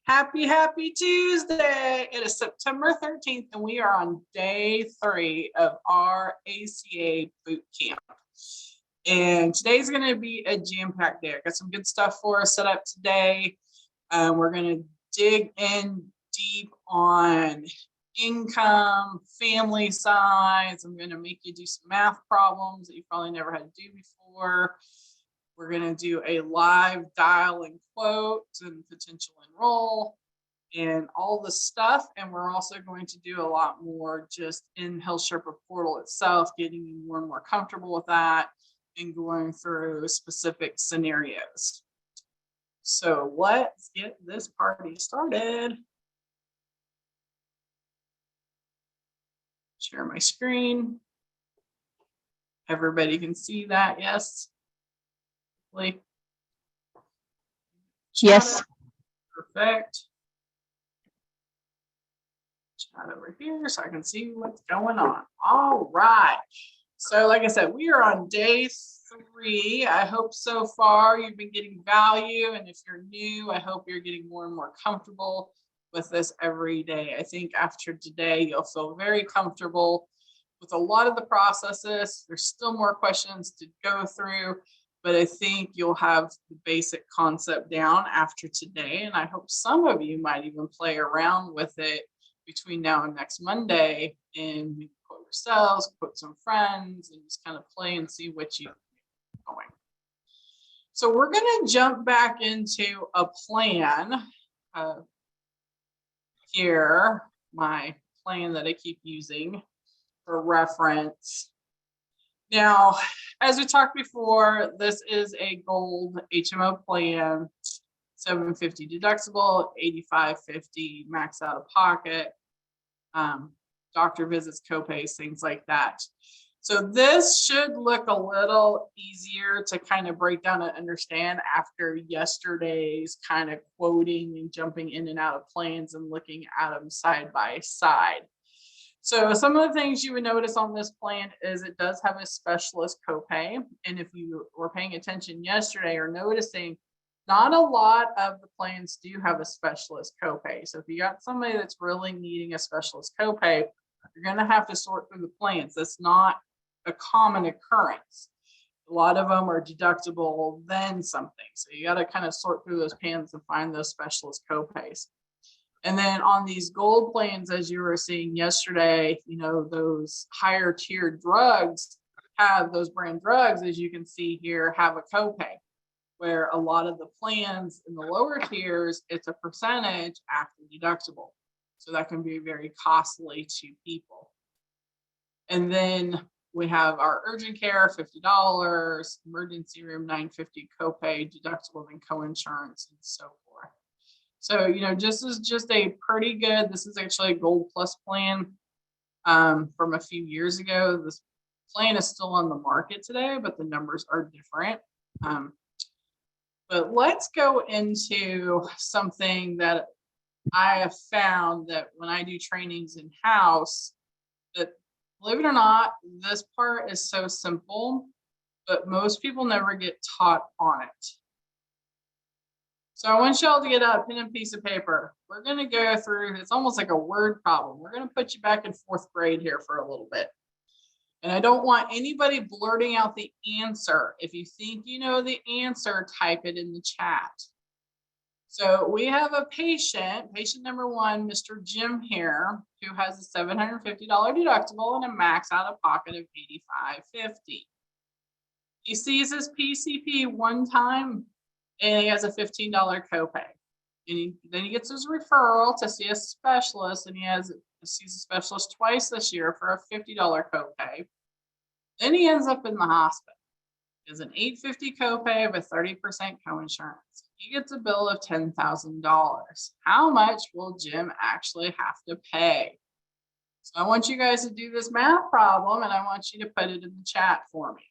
Happy Tuesday. It is September 13th, and we are on day 3 of our ACA boot camp. And today's going to be a jam-packed day. I got some good stuff for us set up today. We're going to dig in deep on income, family size. I'm going to make you do some math problems that you probably never had to do before. We're going to do a live dial and quote and potential enroll and all the stuff. And we're also going to do a lot more just in Health Sherpa portal itself, getting you more and more comfortable with that and going through specific scenarios. So let's get this party started. Share my screen. Everybody can see that, yes? Yes. Perfect. Chat over here so I can see what's going on. All right. So like I said, we are on day 3. I hope so far you've been getting value. And if you're new, I hope you're getting more and more comfortable with this every day. I think after today, you'll feel very comfortable with a lot of the processes. There's still more questions to go through, but I think you'll have the basic concept down after today. And I hope some of you might even play around with it between now and next Monday and quote yourselves, quote some friends, and just kind of play and see what you're going. So we're going to jump back into a plan. Here, my plan that I keep using for reference. Now, as we talked before, this is a gold HMO plan, $750 deductible, $85.50 max out of pocket, doctor visits, copays, things like that. So this should look a little easier to kind of break down and understand after yesterday's kind of quoting and jumping in and out of plans and looking at them side by side. So some of the things you would notice on this plan is it does have a specialist copay. And if you were paying attention yesterday or noticing, not a lot of the plans do have a specialist copay. So if you got somebody that's really needing a specialist copay, you're going to have to sort through the plans. That's not a common occurrence. A lot of them are deductible, then something. So you got to kind of sort through those plans and find those specialist copays. And then on these gold plans, as you were seeing yesterday, you know, those higher tier drugs have those brand drugs, as you can see here, have a copay, where a lot of the plans in the lower tiers, it's a percentage after deductible. So that can be very costly to people. And then we have our urgent care, $50, emergency room, $950 copay, deductible, and coinsurance, and so forth. So, you know, this is just a pretty good, this is actually a Gold Plus plan from a few years ago. This plan is still on the market today, but the numbers are different. But let's go into something that I have found that when I do trainings in-house, that believe it or not, this part is so simple, but most people never get taught on it. So I want y'all to get out a pen and piece of paper. We're going to go through, it's almost like a word problem. We're going to put you back in 4th grade here for a little bit. And I don't want anybody blurting out the answer. If you think you know the answer, type it in the chat. So we have a patient number 1, Mr. Jim here, who has a $750 deductible and a max out of pocket of $85.50. He sees his PCP one time and he has a $15 copay. And then he gets his referral to see a specialist, and he sees a specialist twice this year for a $50 copay. Then he ends up in the hospital. He has an $850 copay with 30% coinsurance. He gets a bill of $10,000. How much will Jim actually have to pay? So I want you guys to do this math problem, and I want you to put it in the chat for me.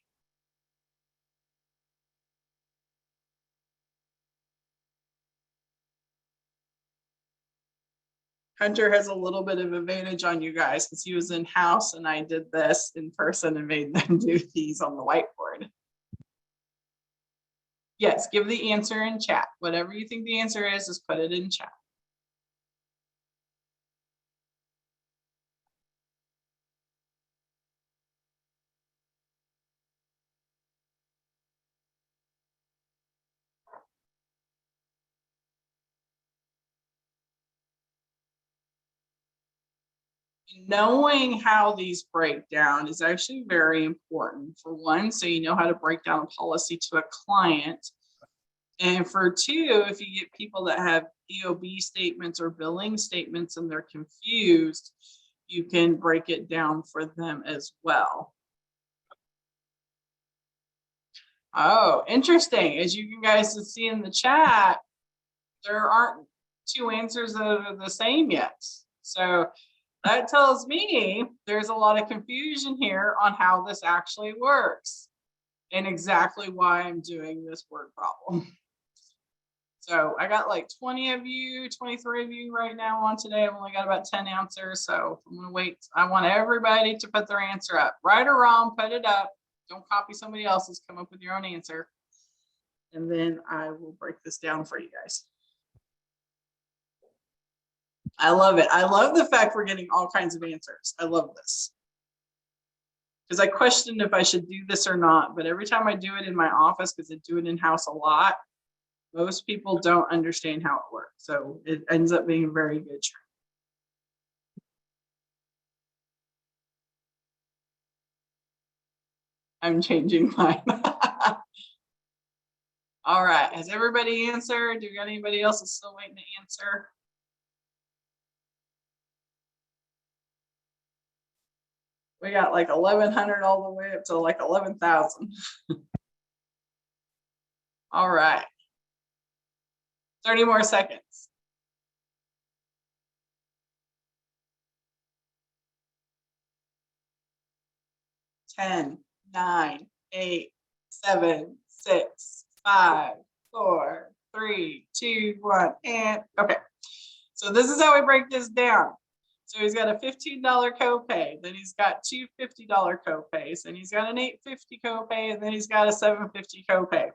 Hunter has a little bit of advantage on you guys because he was in house and I did this in person and made them do these on the whiteboard. Yes, give the answer in chat. Whatever you think the answer is, just put it in chat. Knowing how these break down is actually very important. For one, so you know how to break down a policy to a client. And for two, if you get people that have EOB statements or billing statements and they're confused, you can break it down for them as well. Oh, interesting. As you guys can see in the chat, there aren't two answers that are the same yet. So that tells me there's a lot of confusion here on how this actually works and exactly why I'm doing this word problem. So I got like 20 of you, 23 of you right now on today. I've only got about 10 answers. So I'm going to wait. I want everybody to put their answer up. Right or wrong, put it up. Don't copy somebody else's. Come up with your own answer. And then I will break this down for you guys. I love it. I love the fact we're getting all kinds of answers. I love this. Because I questioned if I should do this or not. But every time I do it in my office, because I do it in-house a lot, most people don't understand how it works. So it ends up being a very good trick. I'm changing mine. All right. Has everybody answered? Do you got anybody else that's still waiting to answer? We got like 1,100 all the way up to like 11,000. All right. 30 more seconds. 10, 9, 8, 7, 6, 5, 4, 3, 2, 1, and okay. So this is how we break this down. So he's got a $15 copay, then he's got two $50 copays, and he's got an $850 copay, and then he's got a $750 copay.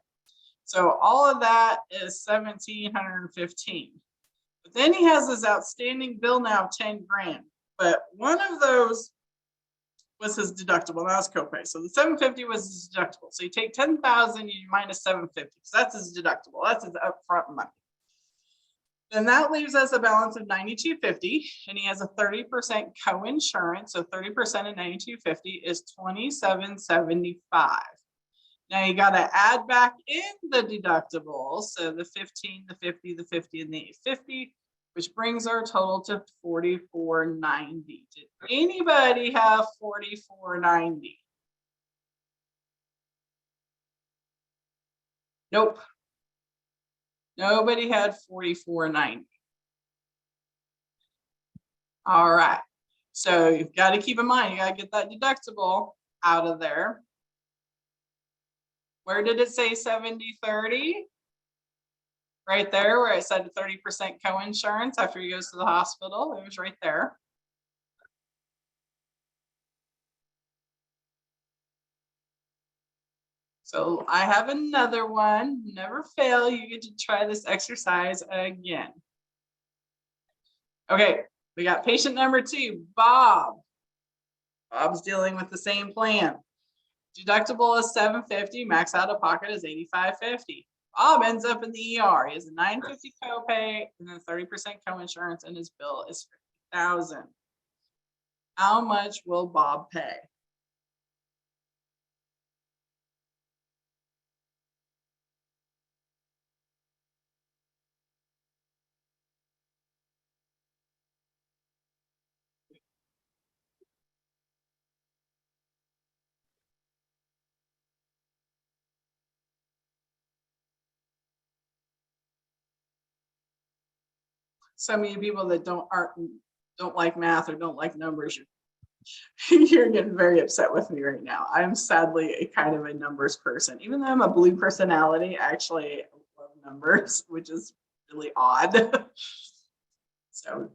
So all of that is $1,715. But then he has this outstanding bill now of 10 grand. But one of those was his deductible, not his copay. So the $750 was his deductible. So you take 10,000, you minus $750. So that's his deductible. That's his upfront money. Then that leaves us a balance of $92.50, and he has a 30% co-insurance. So 30% of $92.50 is $27.75. Now you got to add back in the deductible. So the 15, the 50, the 50, and the 850, which brings our total to $44.90. Did anybody have $44.90? Nope. Nobody had $44.90. All right. So you've got to keep in mind, you got to get that deductible out of there. Where did it say 70/30? Right there where it said 30% co-insurance after he goes to the hospital. It was right there. So I have another one. Never fail. You get to try this exercise again. Okay, we got patient number 2, Bob. Bob's dealing with the same plan. Deductible is $750, max out of pocket is $85.50. Bob ends up in the ER. He has a $950 copay and then 30% co-insurance, and his bill is $50,000. How much will Bob pay? Some of you people that don't like math or don't like numbers, you're getting very upset with me right now. I'm sadly a kind of a numbers person. Even though I'm a blue personality, I actually love numbers, which is really odd. So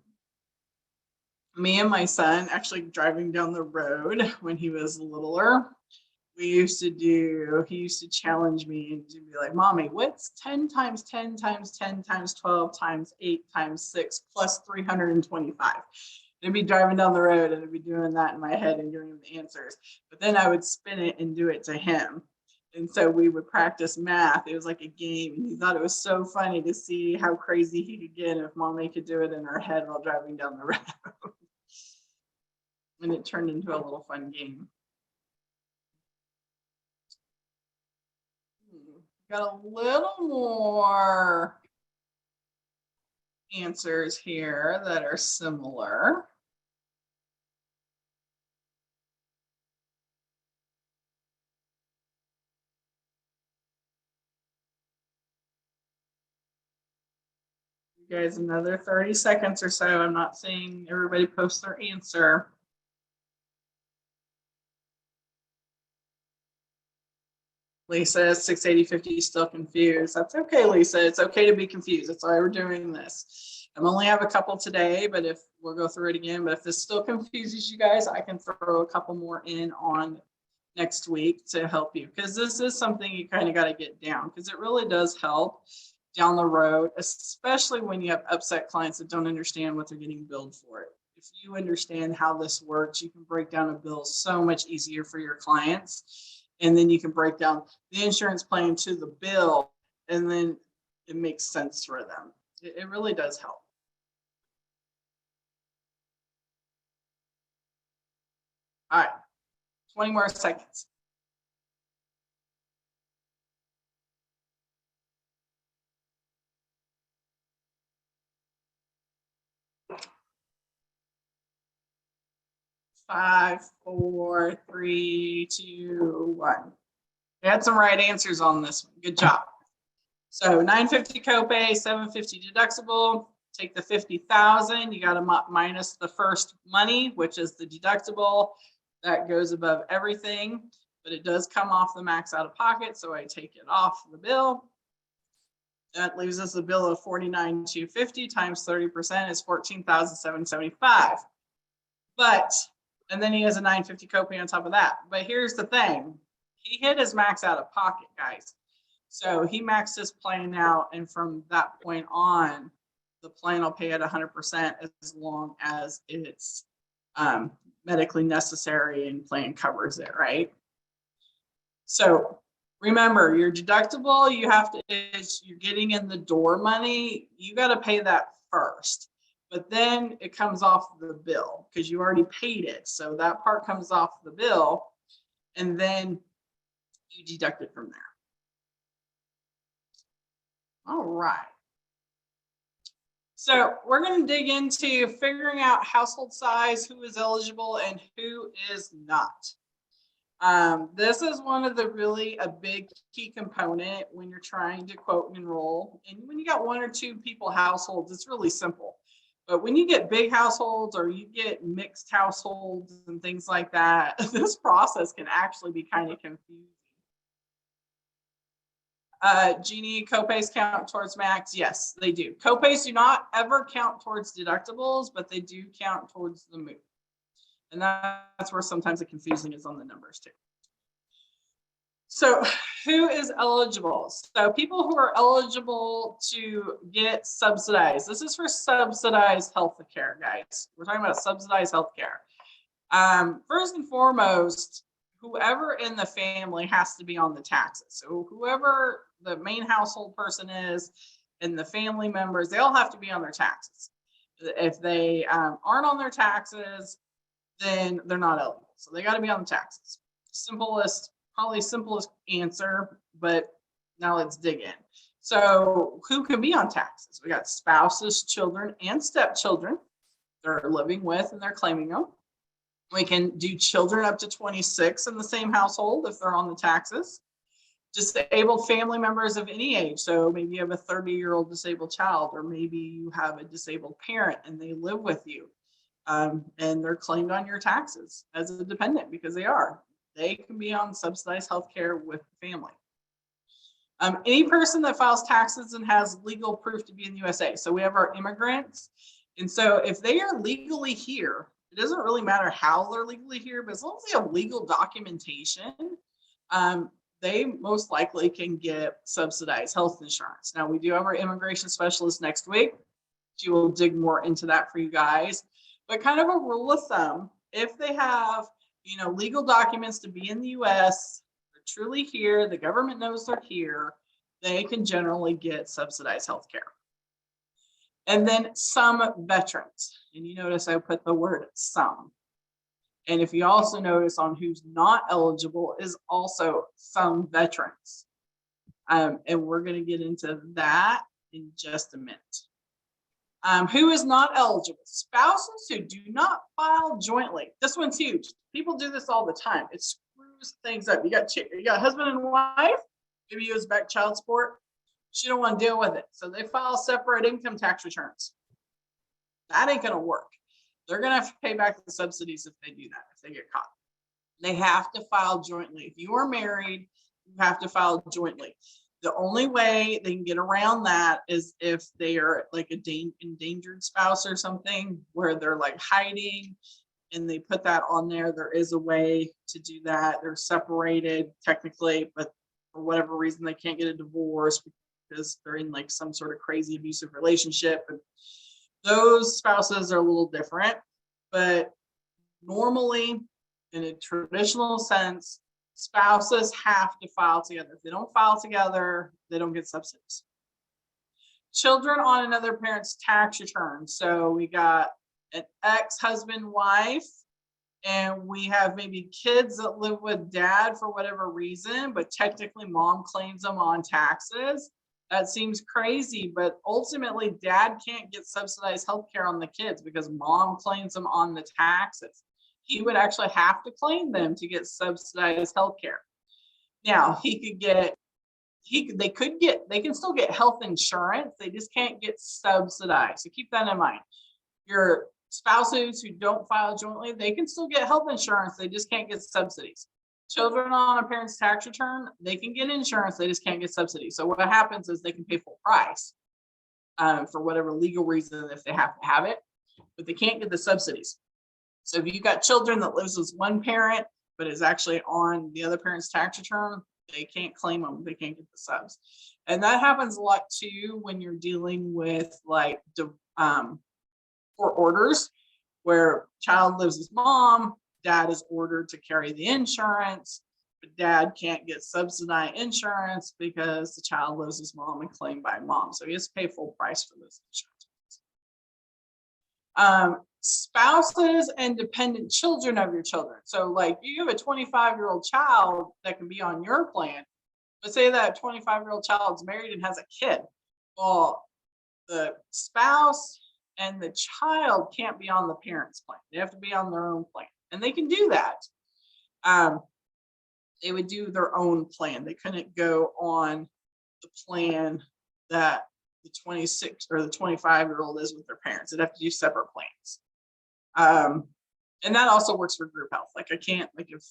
me and my son actually driving down the road when he was littler, he used to challenge me and to be like, Mommy, what's 10 times 10 times 10 times 12 times 8 times 6 plus 325? I'd be driving down the road and I'd be doing that in my head and giving him the answers. But then I would spin it and do it to him. And so we would practice math. It was like a game. And he thought it was so funny to see how crazy he could get if Mommy could do it in her head while driving down the road. And it turned into a little fun game. Got a little more answers here that are similar. You guys, another 30 seconds or so. I'm not seeing everybody post their answer. Lisa, 680-50, still confused. That's okay, Lisa. It's okay to be confused. That's why we're doing this. I only have a couple today, but if we'll go through it again, but if this still confuses you guys, I can throw a couple more in on next week to help you, because this is something you kind of got to get down, because it really does help down the road, especially when you have upset clients that don't understand what they're getting billed for it. If you understand how this works, you can break down a bill so much easier for your clients. And then you can break down the insurance plan to the bill, and then it makes sense for them. It really does help. All right, 20 more seconds. Five, four, three, two, one. You had some right answers on this one. Good job. So $950 copay, $750 deductible. Take the 50,000. You got to minus the first money, which is the deductible. That goes above everything, but it does come off the max out of pocket, so I take it off the bill. That leaves us a bill of $49,250 times 30% is $14,775. But, and then he has a $950 copay on top of that. But here's the thing. He hit his max out of pocket, guys. So he maxed his plan out, and from that point on, the plan will pay at 100% as long as it's medically necessary and plan covers it, right? So remember, your deductible, you're getting in the door money, you got to pay that first. But then it comes off the bill because you already paid it. So that part comes off the bill, and then you deduct it from there. All right. So we're going to dig into figuring out household size, who is eligible and who is not. This is one of the a big key component when you're trying to quote and enroll. And when you got one or two people households, it's really simple. But when you get big households or you get mixed households and things like that, this process can actually be kind of confusing. Jeannie, copays count towards max? Yes, they do. Copays do not ever count towards deductibles, but they do count towards the move. And that's where sometimes the confusing is on the numbers too. So who is eligible? So people who are eligible to get subsidized. This is for subsidized health care, guys. We're talking about subsidized health care. First and foremost, whoever in the family has to be on the taxes. So whoever the main household person is and the family members, they all have to be on their taxes. If they aren't on their taxes, then they're not eligible. So they got to be on the taxes. Probably simplest answer, but now let's dig in. So who can be on taxes? We got spouses, children, and stepchildren they're living with and they're claiming them. We can do children up to 26 in the same household if they're on the taxes. Disabled family members of any age. So maybe you have a 30-year-old disabled child, or maybe you have a disabled parent and they live with you. And they're claimed on your taxes as a dependent because they are. They can be on subsidized health care with the family. Any person that files taxes and has legal proof to be in the USA. So we have our immigrants. And so if they are legally here, it doesn't really matter how they're legally here, but as long as they have legal documentation, they most likely can get subsidized health insurance. Now, we do have our immigration specialist next week. She will dig more into that for you guys. But kind of a rule of thumb, if they have, legal documents to be in the US, they're truly here, the government knows they're here, they can generally get subsidized health care. And then some veterans, and you notice I put the word some. And if you also notice on who's not eligible is also some veterans. And we're going to get into that in just a minute. Who is not eligible? Spouses who do not file jointly. This one's huge. People do this all the time. It screws things up. You got husband and wife, maybe you use back child support. She don't want to deal with it. So they file separate income tax returns. That ain't going to work. They're going to have to pay back the subsidies if they do that, if they get caught. They have to file jointly. If you are married, you have to file jointly. The only way they can get around that is if they are like a endangered spouse or something where they're like hiding and they put that on there. There is a way to do that. They're separated technically, but for whatever reason, they can't get a divorce because they're in like some sort of crazy abusive relationship. And those spouses are a little different, but normally in a traditional sense, spouses have to file together. If they don't file together, they don't get subsidies. Children on another parent's tax return. So we got an ex-husband, wife, and we have maybe kids that live with dad for whatever reason, but technically mom claims them on taxes. That seems crazy, but ultimately dad can't get subsidized health care on the kids because mom claims them on the taxes. He would actually have to claim them to get subsidized health care. Now they can still get health insurance. They just can't get subsidized. So keep that in mind. Your spouses who don't file jointly, they can still get health insurance. They just can't get subsidies. Children on a parent's tax return, they can get insurance. They just can't get subsidies. So what happens is they can pay full price for whatever legal reason if they have to have it, but they can't get the subsidies. So if you've got children that lives with one parent, but is actually on the other parent's tax return, they can't claim them. They can't get the subs. And that happens a lot too when you're dealing with like court orders where child lives with mom, dad is ordered to carry the insurance, but dad can't get subsidized insurance because the child lives with mom and claimed by mom. So he has to pay full price for those insurance. Spouses and dependent children of your children. So like you have a 25-year-old child that can be on your plan, but say that 25-year-old child's married and has a kid. Well, the spouse and the child can't be on the parent's plan. They have to be on their own plan. And they can do that. They would do their own plan. They couldn't go on the plan that the 26 or the 25-year-old is with their parents. They'd have to do separate plans. And that also works for group health. Like I can't, like if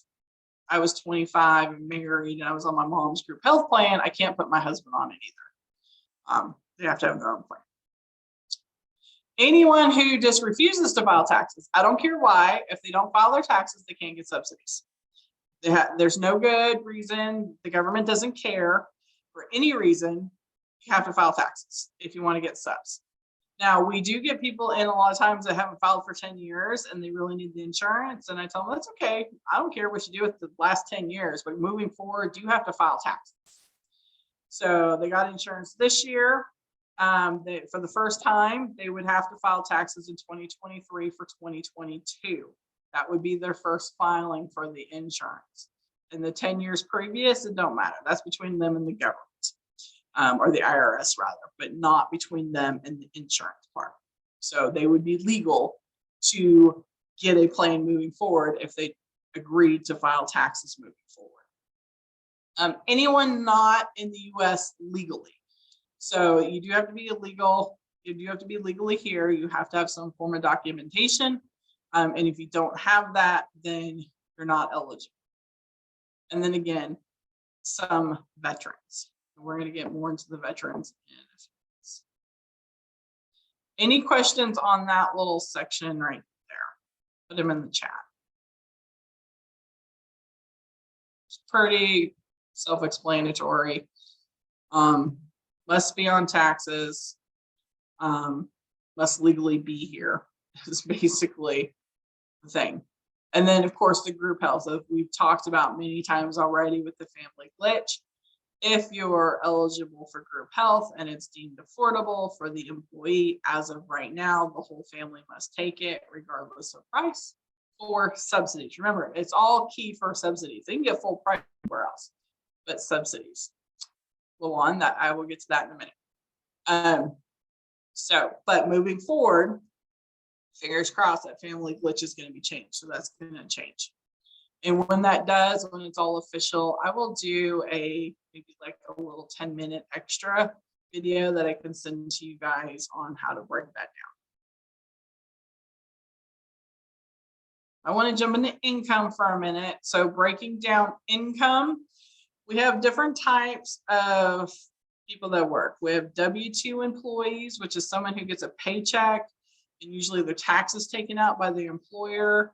I was 25 and married and I was on my mom's group health plan, I can't put my husband on it either. They have to have their own plan. Anyone who just refuses to file taxes, I don't care why, if they don't file their taxes, they can't get subsidies. There's no good reason. The government doesn't care for any reason. You have to file taxes if you want to get subs. Now, we do get people in a lot of times that haven't filed for 10 years and they really need the insurance. And I tell them, that's okay. I don't care what you do with the last 10 years, but moving forward, you have to file taxes. So they got insurance this year. For the first time, they would have to file taxes in 2023 for 2022. That would be their first filing for the insurance. In the 10 years previous, it don't matter. That's between them and the government, or the IRS rather, but not between them and the insurance part. So they would be legal to get a plan moving forward if they agreed to file taxes moving forward. Anyone not in the US legally. So you do have to be illegal. You do have to be legally here. You have to have some form of documentation. And if you don't have that, then you're not eligible. And then again, some veterans. We're going to get more into the veterans in a few minutes. Any questions on that little section right there? Put them in the chat. It's pretty self-explanatory. Must be on taxes, must legally be here is basically the thing. And then, of course, the group health that we've talked about many times already with the family glitch. If you're eligible for group health and it's deemed affordable for the employee, as of right now, the whole family must take it regardless of price or subsidies. Remember, it's all key for subsidies. They can get full price everywhere else, but subsidies. Well, on that, I will get to that in a minute. But moving forward, fingers crossed that family glitch is going to be changed. So that's going to change. And when that does, when it's all official, I will do maybe like a little 10-minute extra video that I can send to you guys on how to break that down. I want to jump into income for a minute. So breaking down income, we have different types of people that work. We have W-2 employees, which is someone who gets a paycheck and usually their taxes taken out by the employer.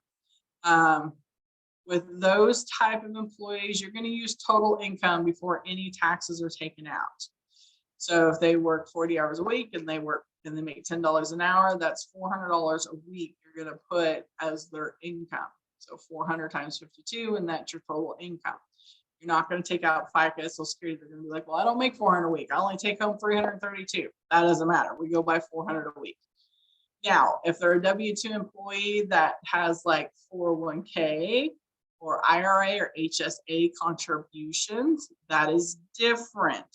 With those type of employees, you're going to use total income before any taxes are taken out. So if they work 40 hours a week and they make $10 an hour, that's $400 a week you're going to put as their income. So 400 times 52, and that's your total income. You're not going to take out FICA, Social Security. They're going to be like, well, I don't make 400 a week. I only take home 332. That doesn't matter. We go by 400 a week. Now, if they're a W-2 employee that has like 401k or IRA or HSA contributions, that is different.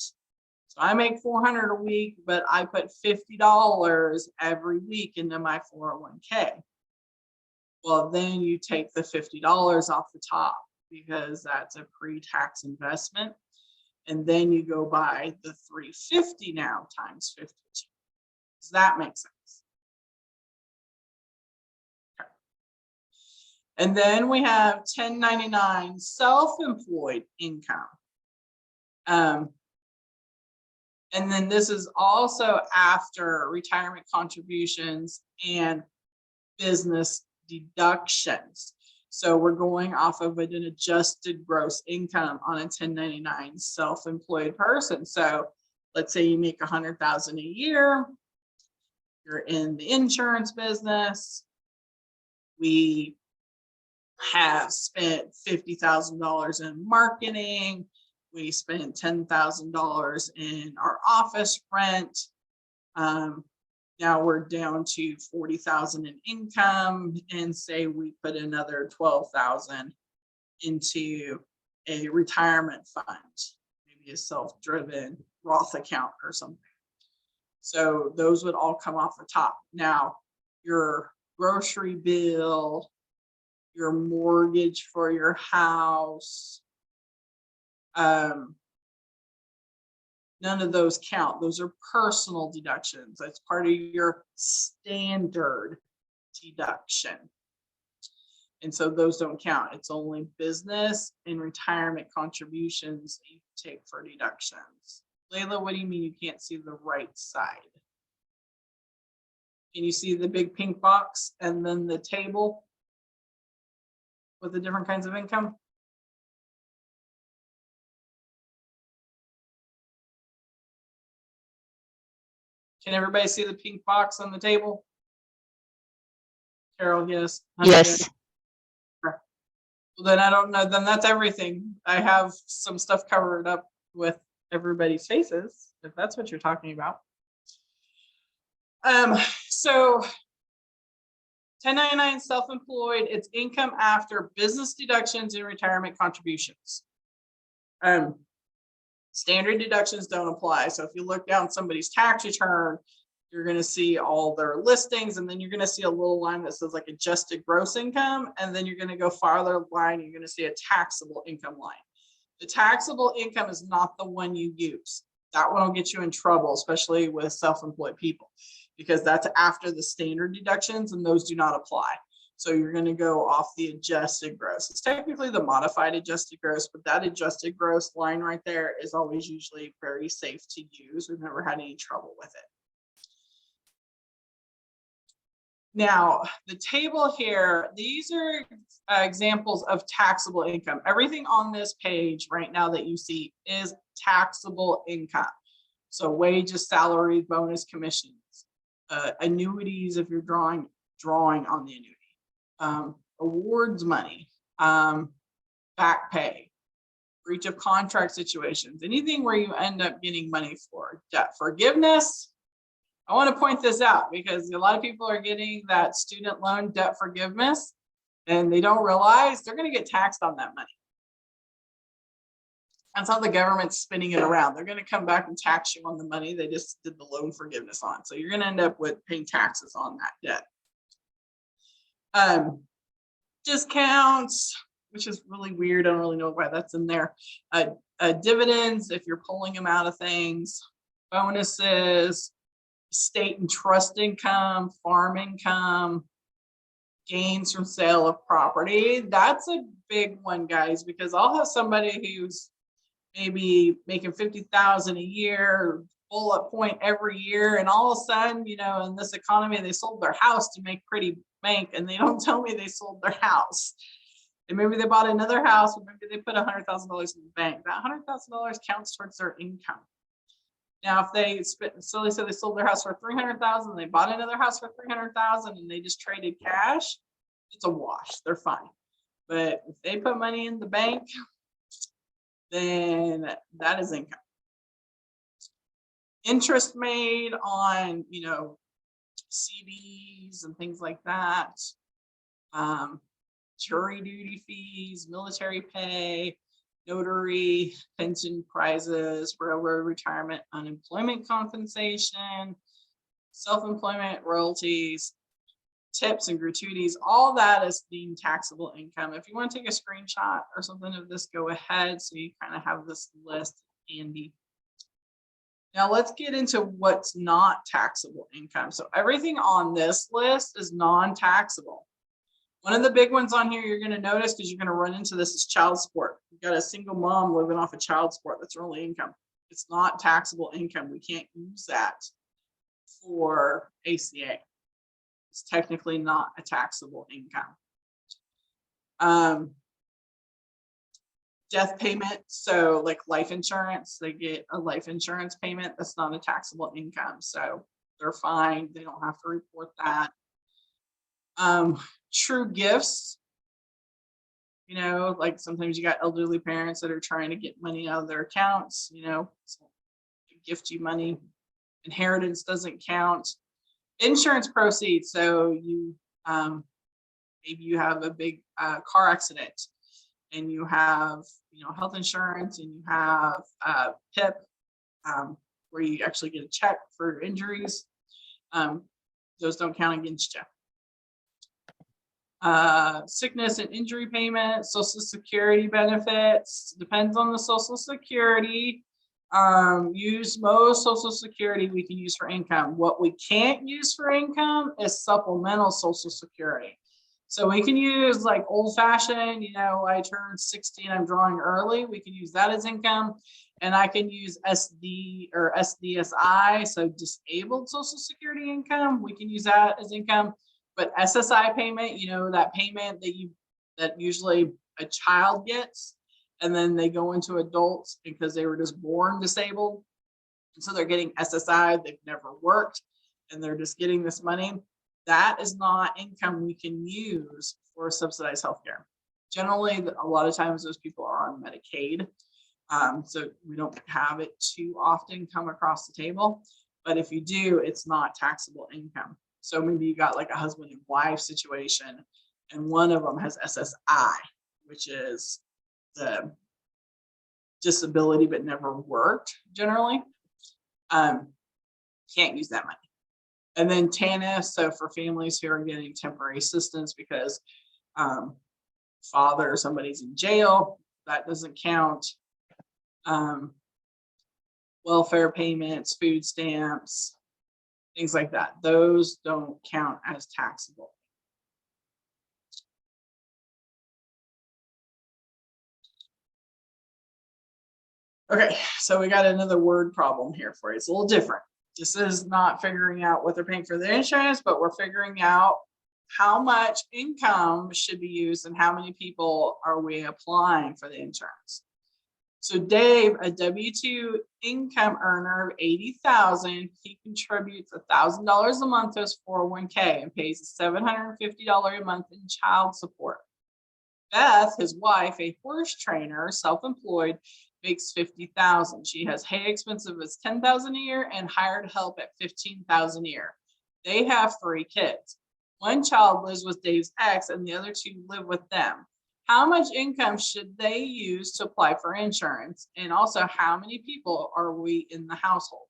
So I make 400 a week, but I put $50 every week into my 401k. Well, then you take the $50 off the top because that's a pre-tax investment. And then you go by the 350 now times 52. Does that make sense? Okay. And then we have 1099 self-employed income. And then this is also after retirement contributions and business deductions. So we're going off of an adjusted gross income on a 1099 self-employed person. So let's say you make $100,000 a year. You're in the insurance business. We have spent $50,000 in marketing. We spent $10,000 in our office rent. Now we're down to $40,000 in income, and say we put another $12,000 into a retirement fund, maybe a self-driven Roth account or something. So those would all come off the top. Now your grocery bill, your mortgage for your house, none of those count. Those are personal deductions. That's part of your standard deduction. And so those don't count. It's only business and retirement contributions that you take for deductions. Layla, what do you mean you can't see the right side? Can you see the big pink box and then the table with the different kinds of income? Can everybody see the pink box on the table? Carol, yes. Yes. Well, then I don't know. Then that's everything. I have some stuff covered up with everybody's faces, if that's what you're talking about. So 1099 self-employed, it's income after business deductions and retirement contributions. Standard deductions don't apply. So if you look down somebody's tax return, you're going to see all their listings, and then you're going to see a little line that says like adjusted gross income, and then you're going to go farther line, you're going to see a taxable income line. The taxable income is not the one you use. That one will get you in trouble, especially with self-employed people, because that's after the standard deductions, and those do not apply. So you're going to go off the adjusted gross. It's technically the modified adjusted gross, but that adjusted gross line right there is always usually very safe to use. We've never had any trouble with it. Now, the table here, these are examples of taxable income. Everything on this page right now that you see is taxable income. So wages, salary, bonus, commissions, annuities if you're drawing on the annuity, awards money, back pay, breach of contract situations, anything where you end up getting money for. Debt forgiveness. I want to point this out because a lot of people are getting that student loan debt forgiveness and they don't realize they're going to get taxed on that money. That's how the government's spinning it around. They're going to come back and tax you on the money they just did the loan forgiveness on. So you're going to end up with paying taxes on that debt. Discounts, which is really weird. I don't really know why that's in there. Dividends, if you're pulling them out of things. Bonuses, state and trust income, farm income, gains from sale of property. That's a big one, guys, because I'll have somebody who's maybe making 50,000 a year, bullet point every year, and all of a sudden, you know, in this economy, they sold their house to make pretty bank, and they don't tell me they sold their house. And maybe they bought another house, or maybe they put $100,000 in the bank. That $100,000 counts towards their income. Now, if they so they said they sold their house for $300,000, they bought another house for $300,000, and they just traded cash, it's a wash. They're fine. But if they put money in the bank, then that is income. Interest made on, you know, CDs and things like that. Jury duty fees, military pay, notary, pension prizes, railroad retirement, unemployment compensation, self-employment, royalties, tips and gratuities, all that is deemed taxable income. If you want to take a screenshot or something of this, go ahead so you kind of have this list handy. Now let's get into what's not taxable income. So everything on this list is non-taxable. One of the big ones on here you're going to notice, because you're going to run into this, is child support. You've got a single mom living off of child support. That's her only income. It's not taxable income. We can't use that for ACA. It's technically not a taxable income. Death payment, so like life insurance, they get a life insurance payment. That's not a taxable income, so they're fine. They don't have to report that. True gifts, you know, like sometimes you got elderly parents that are trying to get money out of their accounts, you know, so they gift you money. Inheritance doesn't count. Insurance proceeds, so you maybe you have a big car accident and you have, you know, health insurance, and you have PIP, where you actually get a check for injuries. Those don't count against you. Sickness and injury payment, Social Security benefits, depends on the Social Security. Use most Social Security we can use for income. What we can't use for income is supplemental Social Security. So we can use like old fashioned, you know, I turned 60 and I'm drawing early. We can use that as income. And I can use SD or SDSI, so disabled Social Security income. We can use that as income. But SSI payment, you know, that payment that usually a child gets, and then they go into adults because they were just born disabled. And so they're getting SSI, they've never worked, and they're just getting this money. That is not income we can use for subsidized healthcare. Generally, a lot of times those people are on Medicaid. So we don't have it too often come across the table. But if you do, it's not taxable income. So maybe you got like a husband and wife situation, and one of them has SSI, which is the disability but never worked generally. Can't use that money. And then TANF, so for families who are getting temporary assistance because father or somebody's in jail, that doesn't count. Welfare payments, food stamps, things like that. Those don't count as taxable. Okay, so we got another word problem here for you. It's a little different. This is not figuring out what they're paying for their insurance, but we're figuring out how much income should be used and how many people are we applying for the insurance? So Dave, a W-2 income earner of 80,000, he contributes $1,000 a month to his 401k and pays $750 a month in child support. Beth, his wife, a horse trainer, self-employed, makes 50,000. She has hay expenses of 10,000 a year and hired help at 15,000 a year. They have 3 kids. One child lives with Dave's ex and the other 2 live with them. How much income should they use to apply for insurance? And also, how many people are we in the household?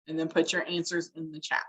And then put your answers in the chat.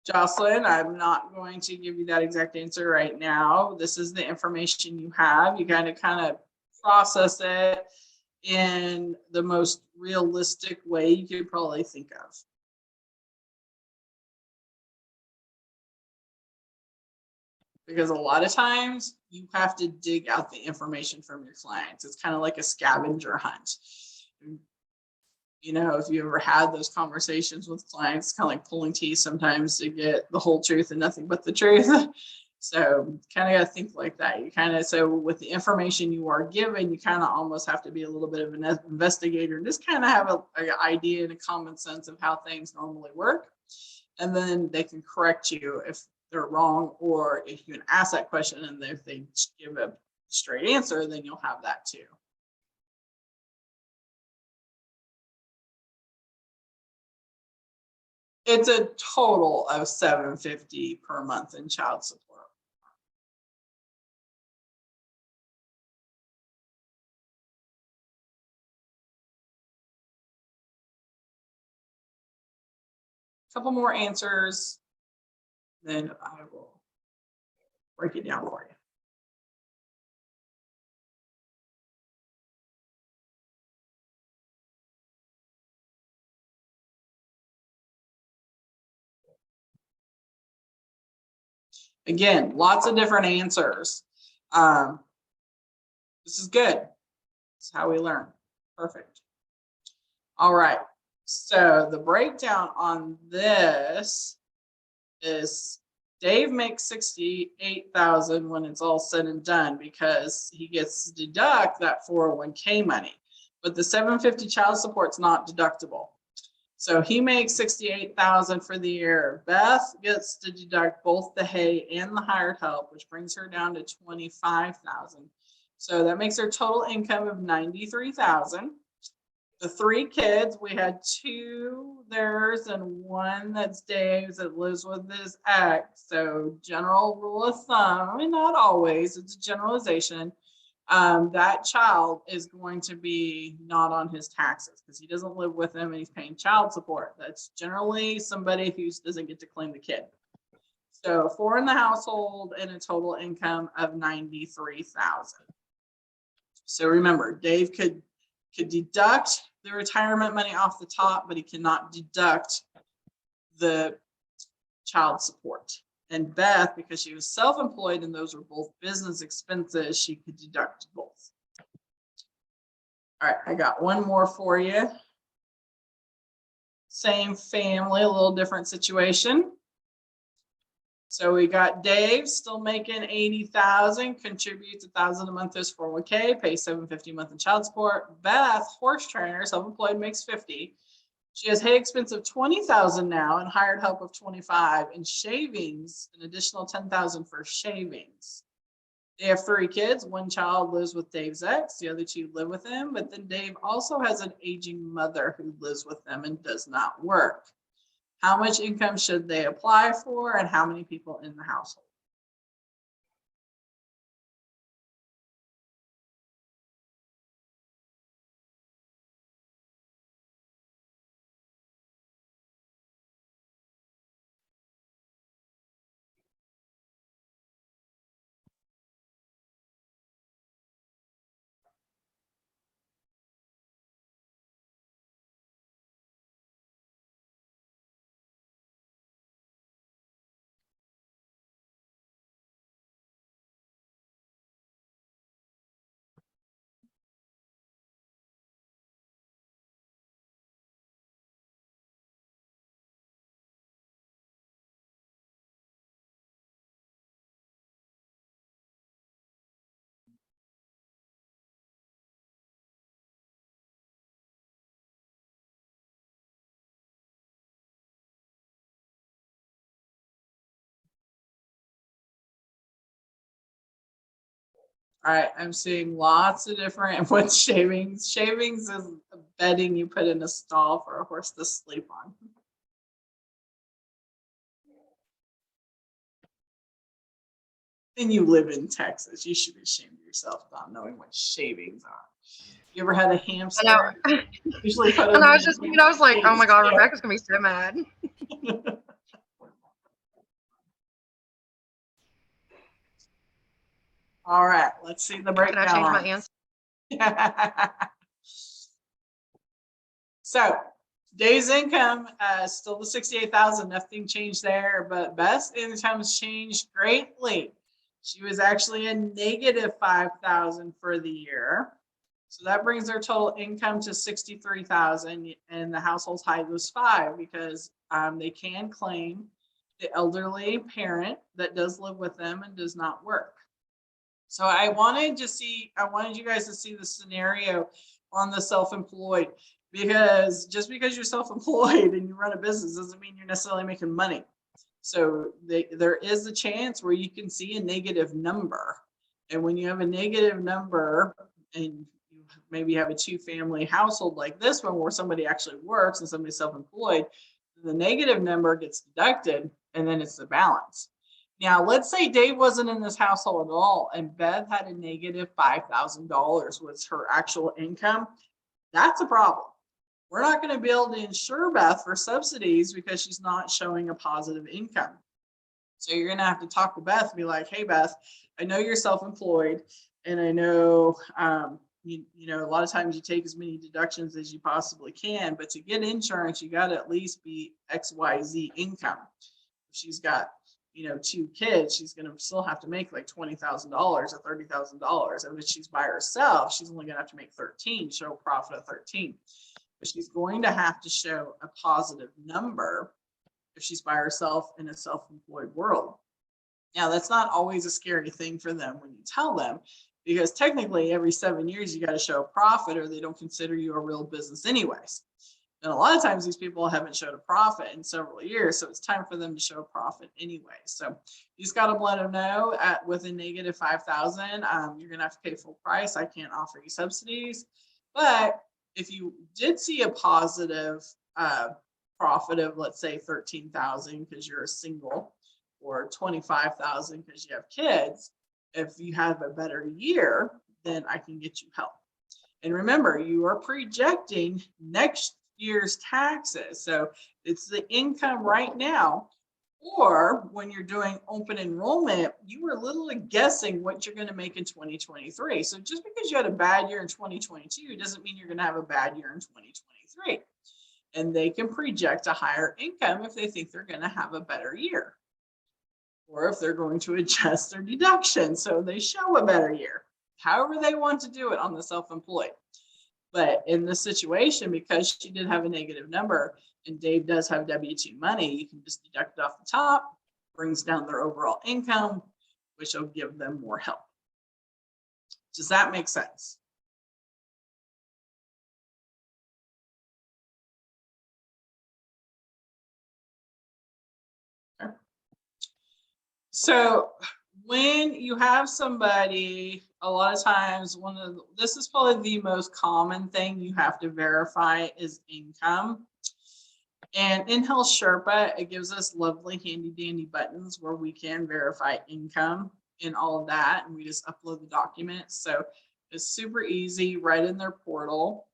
Jocelyn, I'm not going to give you that exact answer right now. This is the information you have. You kind of process it in the most realistic way you could probably think of. Because a lot of times you have to dig out the information from your clients. It's kind of like a scavenger hunt. You know, if you ever had those conversations with clients, kind of like pulling teeth sometimes to get the whole truth and nothing but the truth. So kind of got to think like that. You kind of, so with the information you are given, you kind of almost have to be a little bit of an investigator, just kind of have an idea and a common sense of how things normally work. And then they can correct you if they're wrong, or if you can ask that question and if they give a straight answer, then you'll have that too. It's a total of $750 per month in child support. A couple more answers, then I will break it down for you. Again, lots of different answers. This is good. This is how we learn. Perfect. All right. So the breakdown on this is Dave makes 68,000 when it's all said and done because he gets to deduct that 401k money, but the 750 child support's not deductible. So he makes 68,000 for the year. Beth gets to deduct both the hay and the hired help, which brings her down to 25,000. So that makes her total income of 93,000. The 3 kids, we had 2 theirs and 1 that's Dave's that lives with his ex. So general rule of thumb, and not always, it's a generalization. That child is going to be not on his taxes because he doesn't live with him and he's paying child support. That's generally somebody who doesn't get to claim the kid. So 4 in the household and a total income of 93,000. So remember, Dave could deduct the retirement money off the top, but he cannot deduct the child support. And Beth, because she was self-employed and those were both business expenses, she could deduct both. All right, I got one more for you. Same family, a little different situation. So we got Dave still making 80,000, contributes 1,000 a month to his 401k, pays $750 a month in child support. Beth, horse trainer, self-employed, makes 50. She has hay expense of 20,000 now and hired help of 25, and shavings, an additional 10,000 for shavings. They have 3 kids. 1 child lives with Dave's ex, the other 2 live with him, but then Dave also has an aging mother who lives with them and does not work. How much income should they apply for and how many people in the household? All right, I'm seeing lots of different with shavings. Shavings is bedding you put in a stall for a horse to sleep on. And you live in Texas. You should be ashamed of yourself not knowing what shavings are. You ever had a hamster? I know. Usually put And them I in was a just thinking, I was hamster like, oh my cage. God, Rebecca's gonna be so mad. All right, let's see the Can I breakdown change my on answer? So Dave's income, still the 68,000, nothing changed there, but Beth's income's changed greatly. She was actually a negative 5,000 for the year. So that brings their total income to 63,000, and the household height was 5 because they can claim the elderly parent that does live with them and does not work. So I wanted you guys to see the scenario on the self-employed, because just because you're self-employed and you run a business doesn't mean you're necessarily making money. So there is a chance where you can see a negative number. And when you have a negative number and you maybe have a 2-family household like this one where somebody actually works and somebody's self-employed, the negative number gets deducted and then it's the balance. Now, let's say Dave wasn't in this household at all and Beth had a negative $5,000 was her actual income. That's a problem. We're not going to be able to insure Beth for subsidies because she's not showing a positive income. So you're going to have to talk to Beth and be like, hey, Beth, I know you're self-employed and I know, you know, a lot of times you take as many deductions as you possibly can, but to get insurance, you got to at least be XYZ income. If she's got, you know, 2 kids, she's going to still have to make like $20,000 or $30,000. And if she's by herself, she's only going to have to make 13, show a profit of 13. But she's going to have to show a positive number if she's by herself in a self-employed world. Now, that's not always a scary thing for them when you tell them, because technically every 7 years you got to show a profit or they don't consider you a real business anyways. And a lot of times these people haven't showed a profit in several years, so it's time for them to show a profit anyway. So you just got to let them know with a negative 5,000, you're going to have to pay full price. I can't offer you subsidies. But if you did see a positive profit of, let's say, 13,000 because you're a single, or 25,000 because you have kids, if you have a better year, then I can get you help. And remember, you are projecting next year's taxes. So it's the income right now, or when you're doing open enrollment, you were literally guessing what you're going to make in 2023. So just because you had a bad year in 2022 doesn't mean you're going to have a bad year in 2023. And they can project a higher income if they think they're going to have a better year, or if they're going to adjust their deduction so they show a better year, however they want to do it on the self-employed. But in this situation, because she did have a negative number and Dave does have W-2 money, you can just deduct it off the top, brings down their overall income, which will give them more help. Does that make sense? Okay. So when you have somebody, a lot of times this is probably the most common thing you have to verify is income. And in Health Sherpa, it gives us lovely handy dandy buttons where we can verify income and all of that. And we just upload the documents. So it's super easy right in their portal.